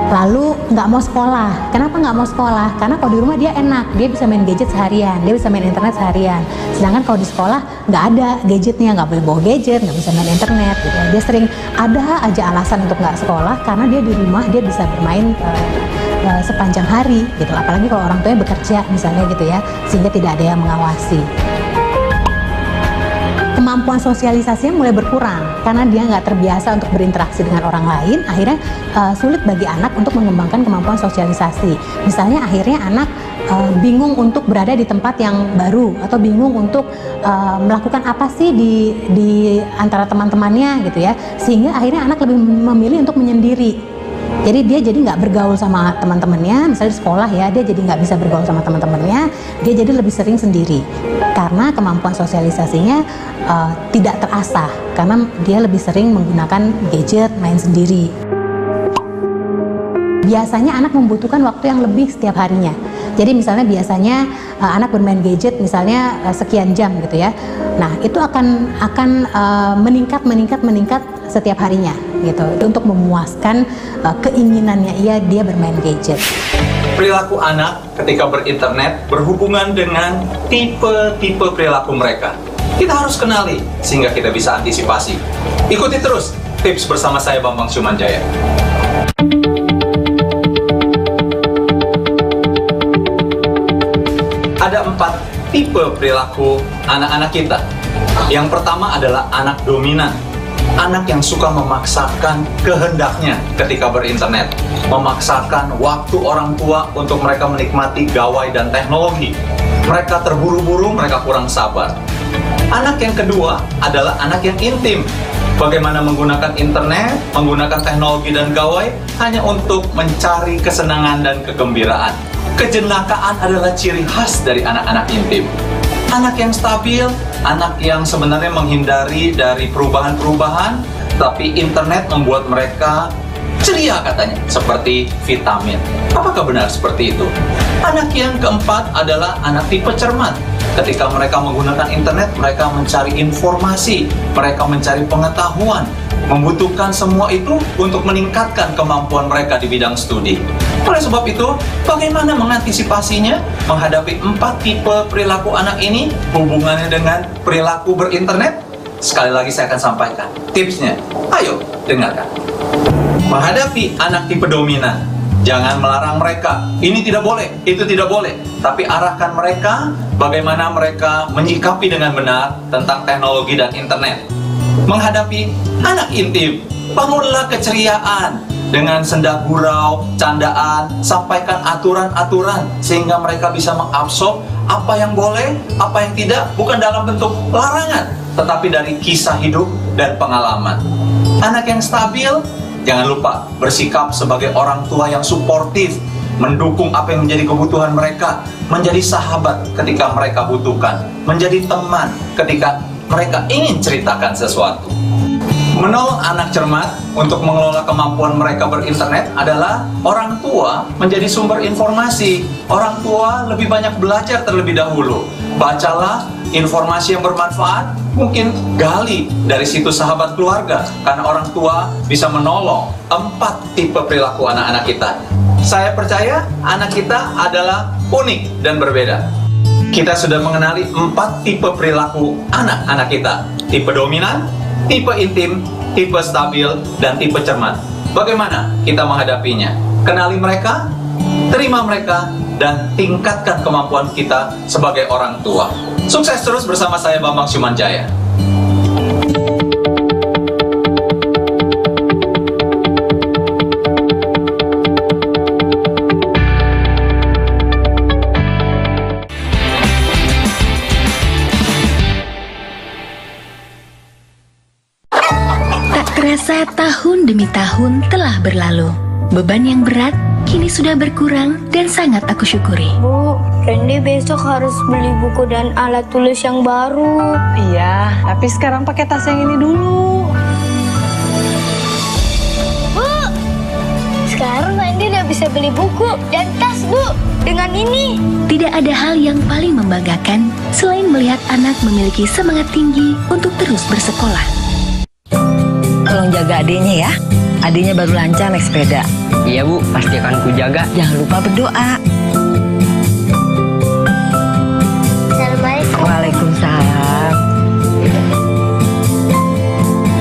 Lalu nggak mau sekolah. Kenapa nggak mau sekolah? Karena kalau di rumah dia enak, dia bisa main gadget seharian, dia bisa main internet seharian. Sedangkan kalau di sekolah nggak ada gadgetnya, nggak boleh bawa gadget, nggak bisa main internet gitu. Dia sering ada aja alasan untuk nggak sekolah karena dia di rumah dia bisa bermain sepanjang hari gitu. Apalagi kalau orang tuanya bekerja misalnya gitu ya, sehingga tidak ada yang mengawasi. Kemampuan sosialisasinya mulai berkurang karena dia nggak terbiasa untuk berinteraksi dengan orang lain. Akhirnya sulit bagi anak untuk mengembangkan kemampuan sosialisasi. Misalnya akhirnya anak bingung untuk berada di tempat yang baru atau bingung untuk melakukan apa sih di antara teman-temannya gitu ya, sehingga akhirnya anak lebih memilih untuk menyendiri. Jadi dia jadi nggak bergaul sama teman-temannya, misalnya di sekolah ya, dia jadi nggak bisa bergaul sama teman-temannya, dia jadi lebih sering sendiri. Karena kemampuan sosialisasinya tidak terasah, karena dia lebih sering menggunakan gadget, main sendiri. Biasanya anak membutuhkan waktu yang lebih setiap harinya. Jadi misalnya biasanya anak bermain gadget misalnya sekian jam gitu ya. Nah itu akan meningkat setiap harinya gitu untuk memuaskan keinginannya dia bermain gadget. Perilaku anak ketika berinternet berhubungan dengan tipe-tipe perilaku mereka. Kita harus kenali sehingga kita bisa antisipasi. Ikuti terus tips bersama saya Bambang Sumanjaya. Ada 4 tipe perilaku anak-anak kita. Yang pertama adalah anak dominan. Anak yang suka memaksakan kehendaknya ketika berinternet. Memaksakan waktu orang tua untuk mereka menikmati gawai dan teknologi. Mereka terburu-buru, mereka kurang sabar. Anak yang kedua adalah anak yang intim. Bagaimana menggunakan internet, menggunakan teknologi dan gawai hanya untuk mencari kesenangan dan kegembiraan. Kejenakaan adalah ciri khas dari anak-anak intim. Anak yang stabil, anak yang sebenarnya menghindari dari perubahan-perubahan, tapi internet membuat mereka ceria katanya, seperti vitamin. Apakah benar seperti itu? Anak yang keempat adalah anak tipe cermat. Ketika mereka menggunakan internet, mereka mencari informasi, mereka mencari pengetahuan, membutuhkan semua itu untuk meningkatkan kemampuan mereka di bidang studi. Oleh sebab itu, bagaimana mengantisipasinya menghadapi 4 tipe perilaku anak ini hubungannya dengan perilaku berinternet? Sekali lagi saya akan sampaikan tipsnya. Ayo, dengarkan. Menghadapi anak tipe dominan, jangan melarang mereka. Ini tidak boleh, itu tidak boleh. Tapi arahkan mereka bagaimana mereka menyikapi dengan benar tentang teknologi dan internet. Menghadapi anak intim, bangunlah keceriaan dengan senda gurau, candaan, sampaikan aturan-aturan sehingga mereka bisa mengabsorb apa yang boleh, apa yang tidak, bukan dalam bentuk larangan, tetapi dari kisah hidup dan pengalaman. Anak yang stabil, jangan lupa bersikap sebagai orang tua yang suportif, mendukung apa yang menjadi kebutuhan mereka, menjadi sahabat ketika mereka butuhkan, menjadi teman ketika mereka ingin ceritakan sesuatu. Menolong anak cermat untuk mengelola kemampuan mereka berinternet adalah orang tua menjadi sumber informasi. Orang tua lebih banyak belajar terlebih dahulu. Bacalah informasi yang bermanfaat, mungkin gali dari situs Sahabat Keluarga, karena orang tua bisa menolong 4 tipe perilaku anak-anak kita. Saya percaya anak kita adalah unik dan berbeda. Kita sudah mengenali 4 tipe perilaku anak-anak kita. Tipe dominan, tipe intim, tipe stabil, dan tipe cermat. Bagaimana kita menghadapinya? Kenali mereka, terima mereka, dan tingkatkan kemampuan kita sebagai orang tua. Sukses terus bersama saya Bambang Syumanjaya. Tak terasa tahun demi tahun telah berlalu. Beban yang berat kini sudah berkurang dan sangat aku syukuri. Bu, Randy besok harus beli buku dan alat tulis yang baru. Iya, tapi sekarang pakai tas yang ini dulu. Bu, sekarang Randy udah bisa beli buku dan tas, Bu. Dengan ini. Tidak ada hal yang paling membanggakan selain melihat anak memiliki semangat tinggi untuk terus bersekolah. Tolong jaga adiknya ya. Adiknya baru lancar naik sepeda. Iya Bu, pasti akan ku jaga. Jangan lupa berdoa. Assalamualaikum. Waalaikumsalam.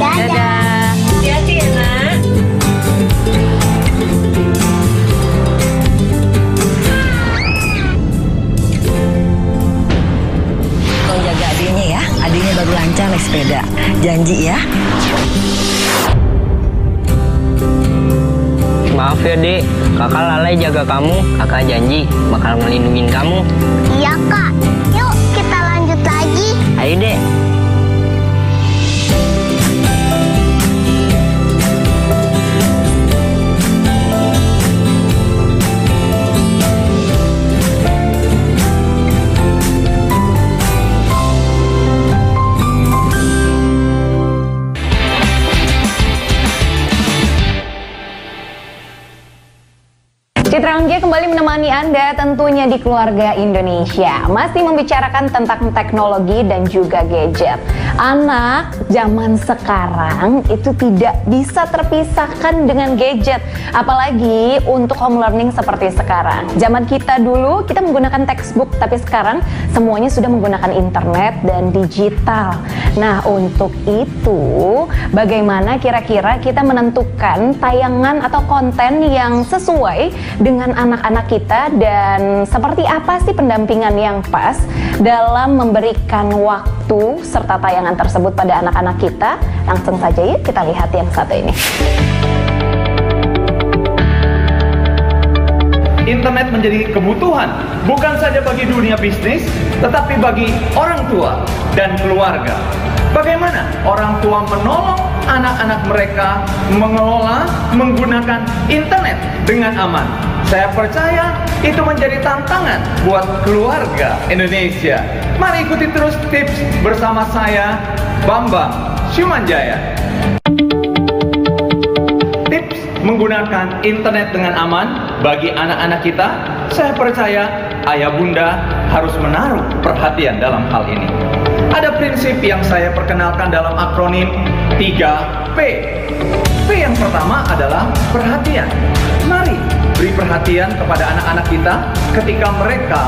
Dadah. Hati-hati ya nak. Tolong jaga adiknya ya. Adiknya baru lancar naik sepeda. Janji ya. Maaf ya Dek, kakak lalai jaga kamu. Kakak janji bakal ngelindungin kamu. Iya Kak, yuk kita lanjut lagi. Ayo Dek. Citra Anggia kembali menemani Anda tentunya di Keluarga Indonesia. Masih membicarakan tentang teknologi dan juga gadget. Anak zaman sekarang itu tidak bisa terpisahkan dengan gadget. Apalagi untuk home learning seperti sekarang. Zaman kita dulu kita menggunakan textbook, tapi sekarang semuanya sudah menggunakan internet dan digital. Nah, untuk itu bagaimana kira-kira kita menentukan tayangan atau konten yang sesuai dengan anak-anak kita, dan seperti apa sih pendampingan yang pas dalam memberikan waktu serta tayangan tersebut pada anak-anak kita? Langsung saja yuk kita lihat yang satu ini. Internet menjadi kebutuhan bukan saja bagi dunia bisnis, tetapi bagi orang tua dan keluarga. Bagaimana orang tua menolong anak-anak mereka mengelola, menggunakan internet dengan aman? Saya percaya itu menjadi tantangan buat keluarga Indonesia. Mari ikuti terus tips bersama saya, Bambang Syumanjaya. Tips menggunakan internet dengan aman bagi anak-anak kita. Saya percaya ayah bunda harus menaruh perhatian dalam hal ini. Ada prinsip yang saya perkenalkan dalam akronim 3P. P yang pertama adalah perhatian. Mari beri perhatian kepada anak-anak kita ketika mereka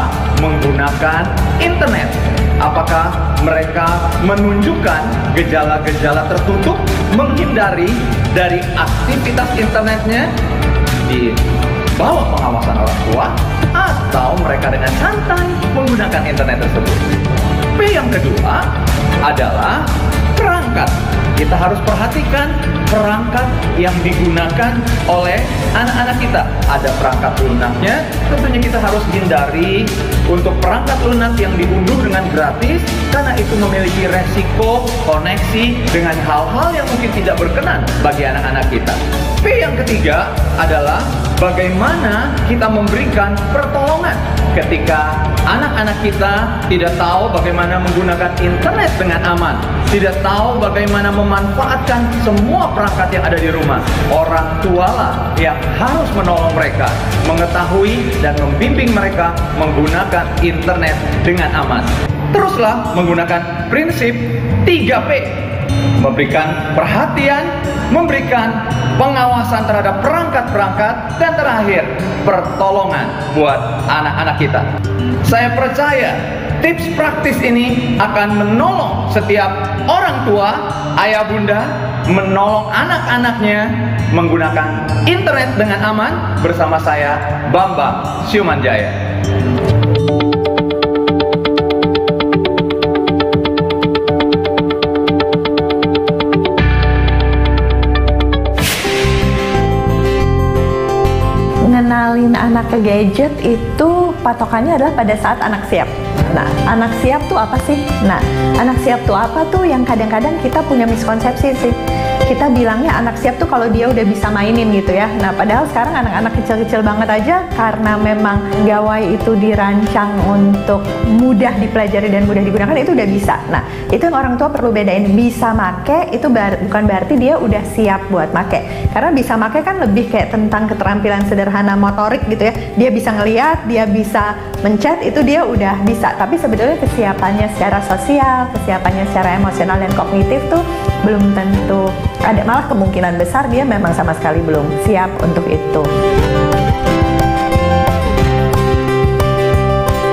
menggunakan internet. Apakah mereka menunjukkan gejala-gejala tertutup, menghindari dari aktivitas internetnya di bawah pengawasan orang tua, atau mereka dengan santai menggunakan internet tersebut. P yang kedua adalah perangkat. Kita harus perhatikan perangkat yang digunakan oleh anak-anak kita. Ada perangkat lunaknya, tentunya kita harus hindari untuk perangkat lunak yang diunduh dengan gratis, karena itu memiliki resiko koneksi dengan hal-hal yang mungkin tidak berkenan bagi anak-anak kita. P yang ketiga adalah bagaimana kita memberikan pertolongan ketika anak-anak kita tidak tahu bagaimana menggunakan internet dengan aman, tidak tahu bagaimana memanfaatkan semua perangkat yang ada di rumah. Orang tualah yang harus menolong mereka, mengetahui dan membimbing mereka menggunakan internet dengan aman. Teruslah menggunakan prinsip 3P, memberikan perhatian, memberikan pengawasan terhadap perangkat-perangkat, dan terakhir pertolongan buat anak-anak kita. Saya percaya tips praktis ini akan menolong setiap orang tua, ayah bunda, menolong anak-anaknya menggunakan internet dengan aman bersama saya, Bambang Siumanjaya. Ngenalin anak ke gadget itu patokannya adalah pada saat anak siap. Nah, anak siap tuh apa sih? Nah, anak siap tuh apa tuh yang kadang-kadang kita punya miskonsepsi sih. Kita bilangnya anak siap tuh kalau dia udah bisa mainin gitu ya. Nah, padahal sekarang anak-anak kecil-kecil banget aja karena memang gawai itu dirancang untuk mudah dipelajari dan mudah digunakan, itu udah bisa. Nah, itu yang orang tua perlu bedain. Bisa make itu bukan berarti dia udah siap buat make. Karena bisa make kan lebih kayak tentang keterampilan sederhana motorik gitu ya. Dia bisa ngeliat, dia bisa mencet, itu dia udah bisa. Tapi sebetulnya kesiapannya secara sosial, kesiapannya secara emosional dan kognitif tuh belum tentu ada, malah kemungkinan besar dia memang sama sekali belum siap untuk itu.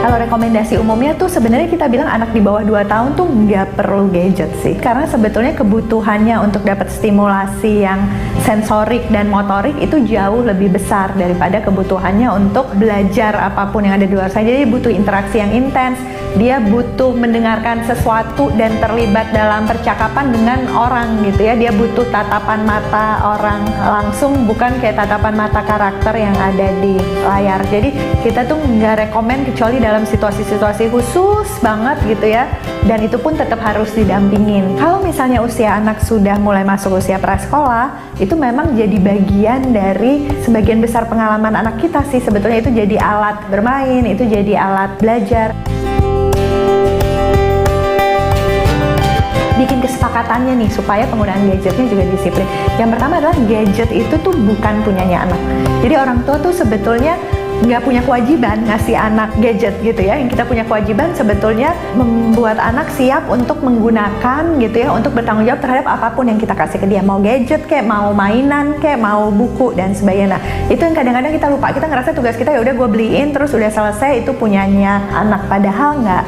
Kalau rekomendasi umumnya tuh sebenarnya kita bilang anak di bawah 2 tahun tuh nggak perlu gadget sih. Karena sebetulnya kebutuhannya untuk dapat stimulasi yang sensorik dan motorik itu jauh lebih besar daripada kebutuhannya untuk belajar apapun yang ada di luar sana. Jadi butuh interaksi yang intens, dia butuh mendengarkan sesuatu dan terlibat dalam percakapan dengan orang gitu ya. Dia butuh tatapan mata orang langsung, bukan kayak tatapan mata karakter yang ada di layar. Jadi kita tuh nggak rekomen kecuali dalam situasi-situasi khusus banget gitu ya, dan itu pun tetap harus didampingin. Kalau misalnya usia anak sudah mulai masuk usia prasekolah, itu memang jadi bagian dari sebagian besar pengalaman anak kita sih. Sebetulnya itu jadi alat bermain, itu jadi alat belajar. Bikin kesepakatannya nih supaya penggunaan gadgetnya juga disiplin. Yang pertama adalah gadget itu tuh bukan punyanya anak. Jadi orang tua tuh sebetulnya nggak punya kewajiban ngasih anak gadget gitu ya. Yang kita punya kewajiban sebetulnya membuat anak siap untuk menggunakan gitu ya, untuk bertanggung jawab terhadap apapun yang kita kasih ke dia. Mau gadget kayak, mau mainan kayak, mau buku dan sebagainya. Nah, itu yang kadang-kadang kita lupa. Kita ngerasa tugas kita ya udah gue beliin terus udah selesai, itu punyanya anak, padahal nggak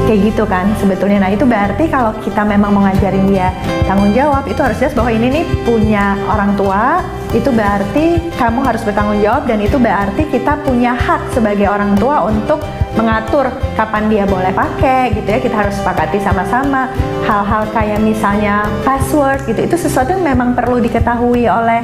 kayak gitu kan sebetulnya. Nah, itu berarti kalau kita memang mau ngajarin dia tanggung jawab, itu harus jelas bahwa ini nih punya orang tua. Itu berarti kamu harus bertanggung jawab, dan itu berarti kita punya hak sebagai orang tua untuk mengatur kapan dia boleh pakai gitu ya. Kita harus sepakati sama-sama. Hal-hal kayak misalnya password gitu, itu sesuatu yang memang perlu diketahui oleh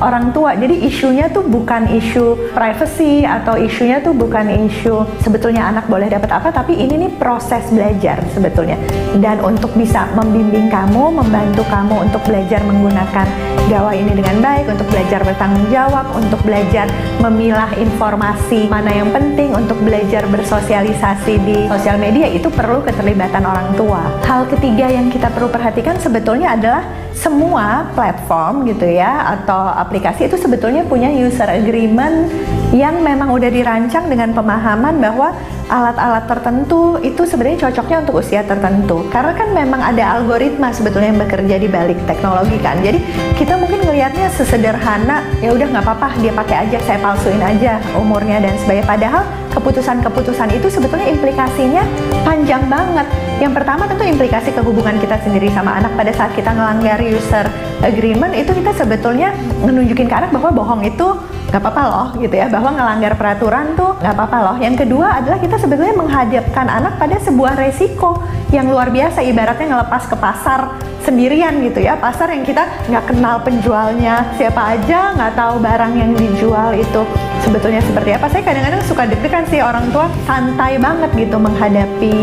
orang tua. Jadi isunya tuh bukan isu privacy atau isunya tuh bukan isu sebetulnya anak boleh dapat apa, tapi ini nih proses belajar sebetulnya. Dan untuk bisa membimbing kamu, membantu kamu untuk belajar menggunakan gawai ini dengan baik, untuk belajar bertanggung jawab, untuk belajar memilah informasi mana yang penting, untuk belajar bersosialisasi di sosial media, itu perlu keterlibatan orang tua. Hal ketiga yang kita perlu perhatikan sebetulnya adalah semua platform gitu ya atau aplikasi itu sebetulnya punya user agreement yang memang udah dirancang dengan pemahaman bahwa alat-alat tertentu itu sebenarnya cocoknya untuk usia tertentu. Karena kan memang ada algoritma sebetulnya yang bekerja di balik teknologi kan. Jadi kita mungkin ngelihatnya sesederhana, ya udah nggak apa-apa dia pakai aja, saya palsuin aja umurnya dan sebagainya. Padahal keputusan-keputusan itu sebetulnya implikasinya panjang banget. Yang pertama tentu implikasi ke hubungan kita sendiri sama anak. Pada saat kita ngelanggar user agreement itu kita sebetulnya menunjukin ke anak bahwa bohong itu nggak apa-apa loh gitu ya, bahwa ngelanggar peraturan tuh nggak apa-apa loh. Yang kedua adalah kita sebetulnya menghadapkan anak pada sebuah resiko yang luar biasa, ibaratnya ngelepas ke pasar sendirian gitu ya, pasar yang kita nggak kenal penjualnya siapa aja, nggak tahu barang yang dijual itu sebetulnya seperti apa. Saya kadang-kadang suka deg-degan sih, orang tua santai banget gitu menghadapi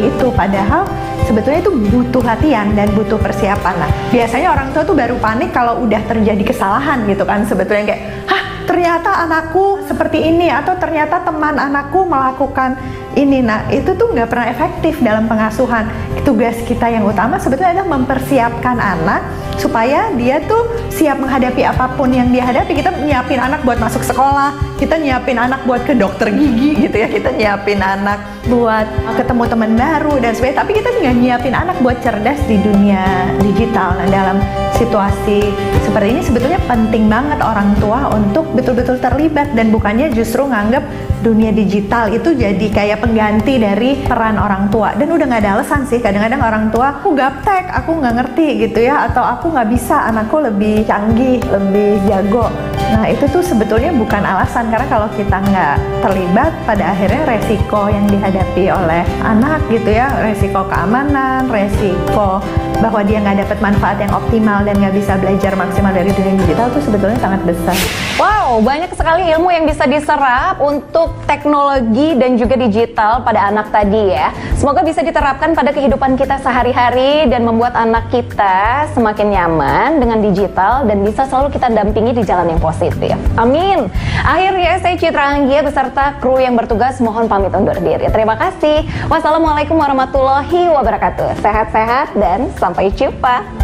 itu, padahal sebetulnya itu butuh latihan dan butuh persiapan. Nah, biasanya orang tua tuh baru panik kalau udah terjadi kesalahan gitu kan, sebetulnya kayak, hah ternyata anakku seperti ini, atau ternyata teman anakku melakukan ini. Nah, itu tuh nggak pernah efektif dalam pengasuhan. Tugas kita yang utama sebetulnya adalah mempersiapkan anak supaya dia tuh siap menghadapi apapun yang dia hadapi. Kita nyiapin anak buat masuk sekolah, kita nyiapin anak buat ke dokter gigi gitu ya, kita nyiapin anak buat ketemu teman baru dan sebagainya. Tapi kita nggak nyiapin anak buat cerdas di dunia digital. Nah, dalam situasi seperti ini sebetulnya penting banget orang tua untuk betul-betul terlibat, dan bukannya justru nganggap dunia digital itu jadi kayak pengganti dari peran orang tua. Dan udah nggak ada alasan sih, kadang-kadang orang tua, aku gaptek, aku nggak ngerti gitu ya, atau aku nggak bisa, anakku lebih canggih, lebih jago. Nah, itu tuh sebetulnya bukan alasan, karena kalau kita nggak terlibat, pada akhirnya resiko yang dihadapi oleh anak gitu ya, resiko keamanan, resiko bahwa dia nggak dapat manfaat yang optimal dan nggak bisa belajar maksimal dari dunia digital itu sebetulnya sangat besar. Wow, banyak sekali ilmu yang bisa diserap untuk teknologi dan juga digital pada anak tadi ya. Semoga bisa diterapkan pada kehidupan kita sehari-hari dan membuat anak kita semakin nyaman dengan digital dan bisa selalu kita dampingi di jalan yang positif. Amin. Akhirnya saya Citra Anggia beserta kru yang bertugas mohon pamit undur diri. Terima kasih. Wassalamualaikum warahmatullahi wabarakatuh. Sehat-sehat dan sampai jumpa.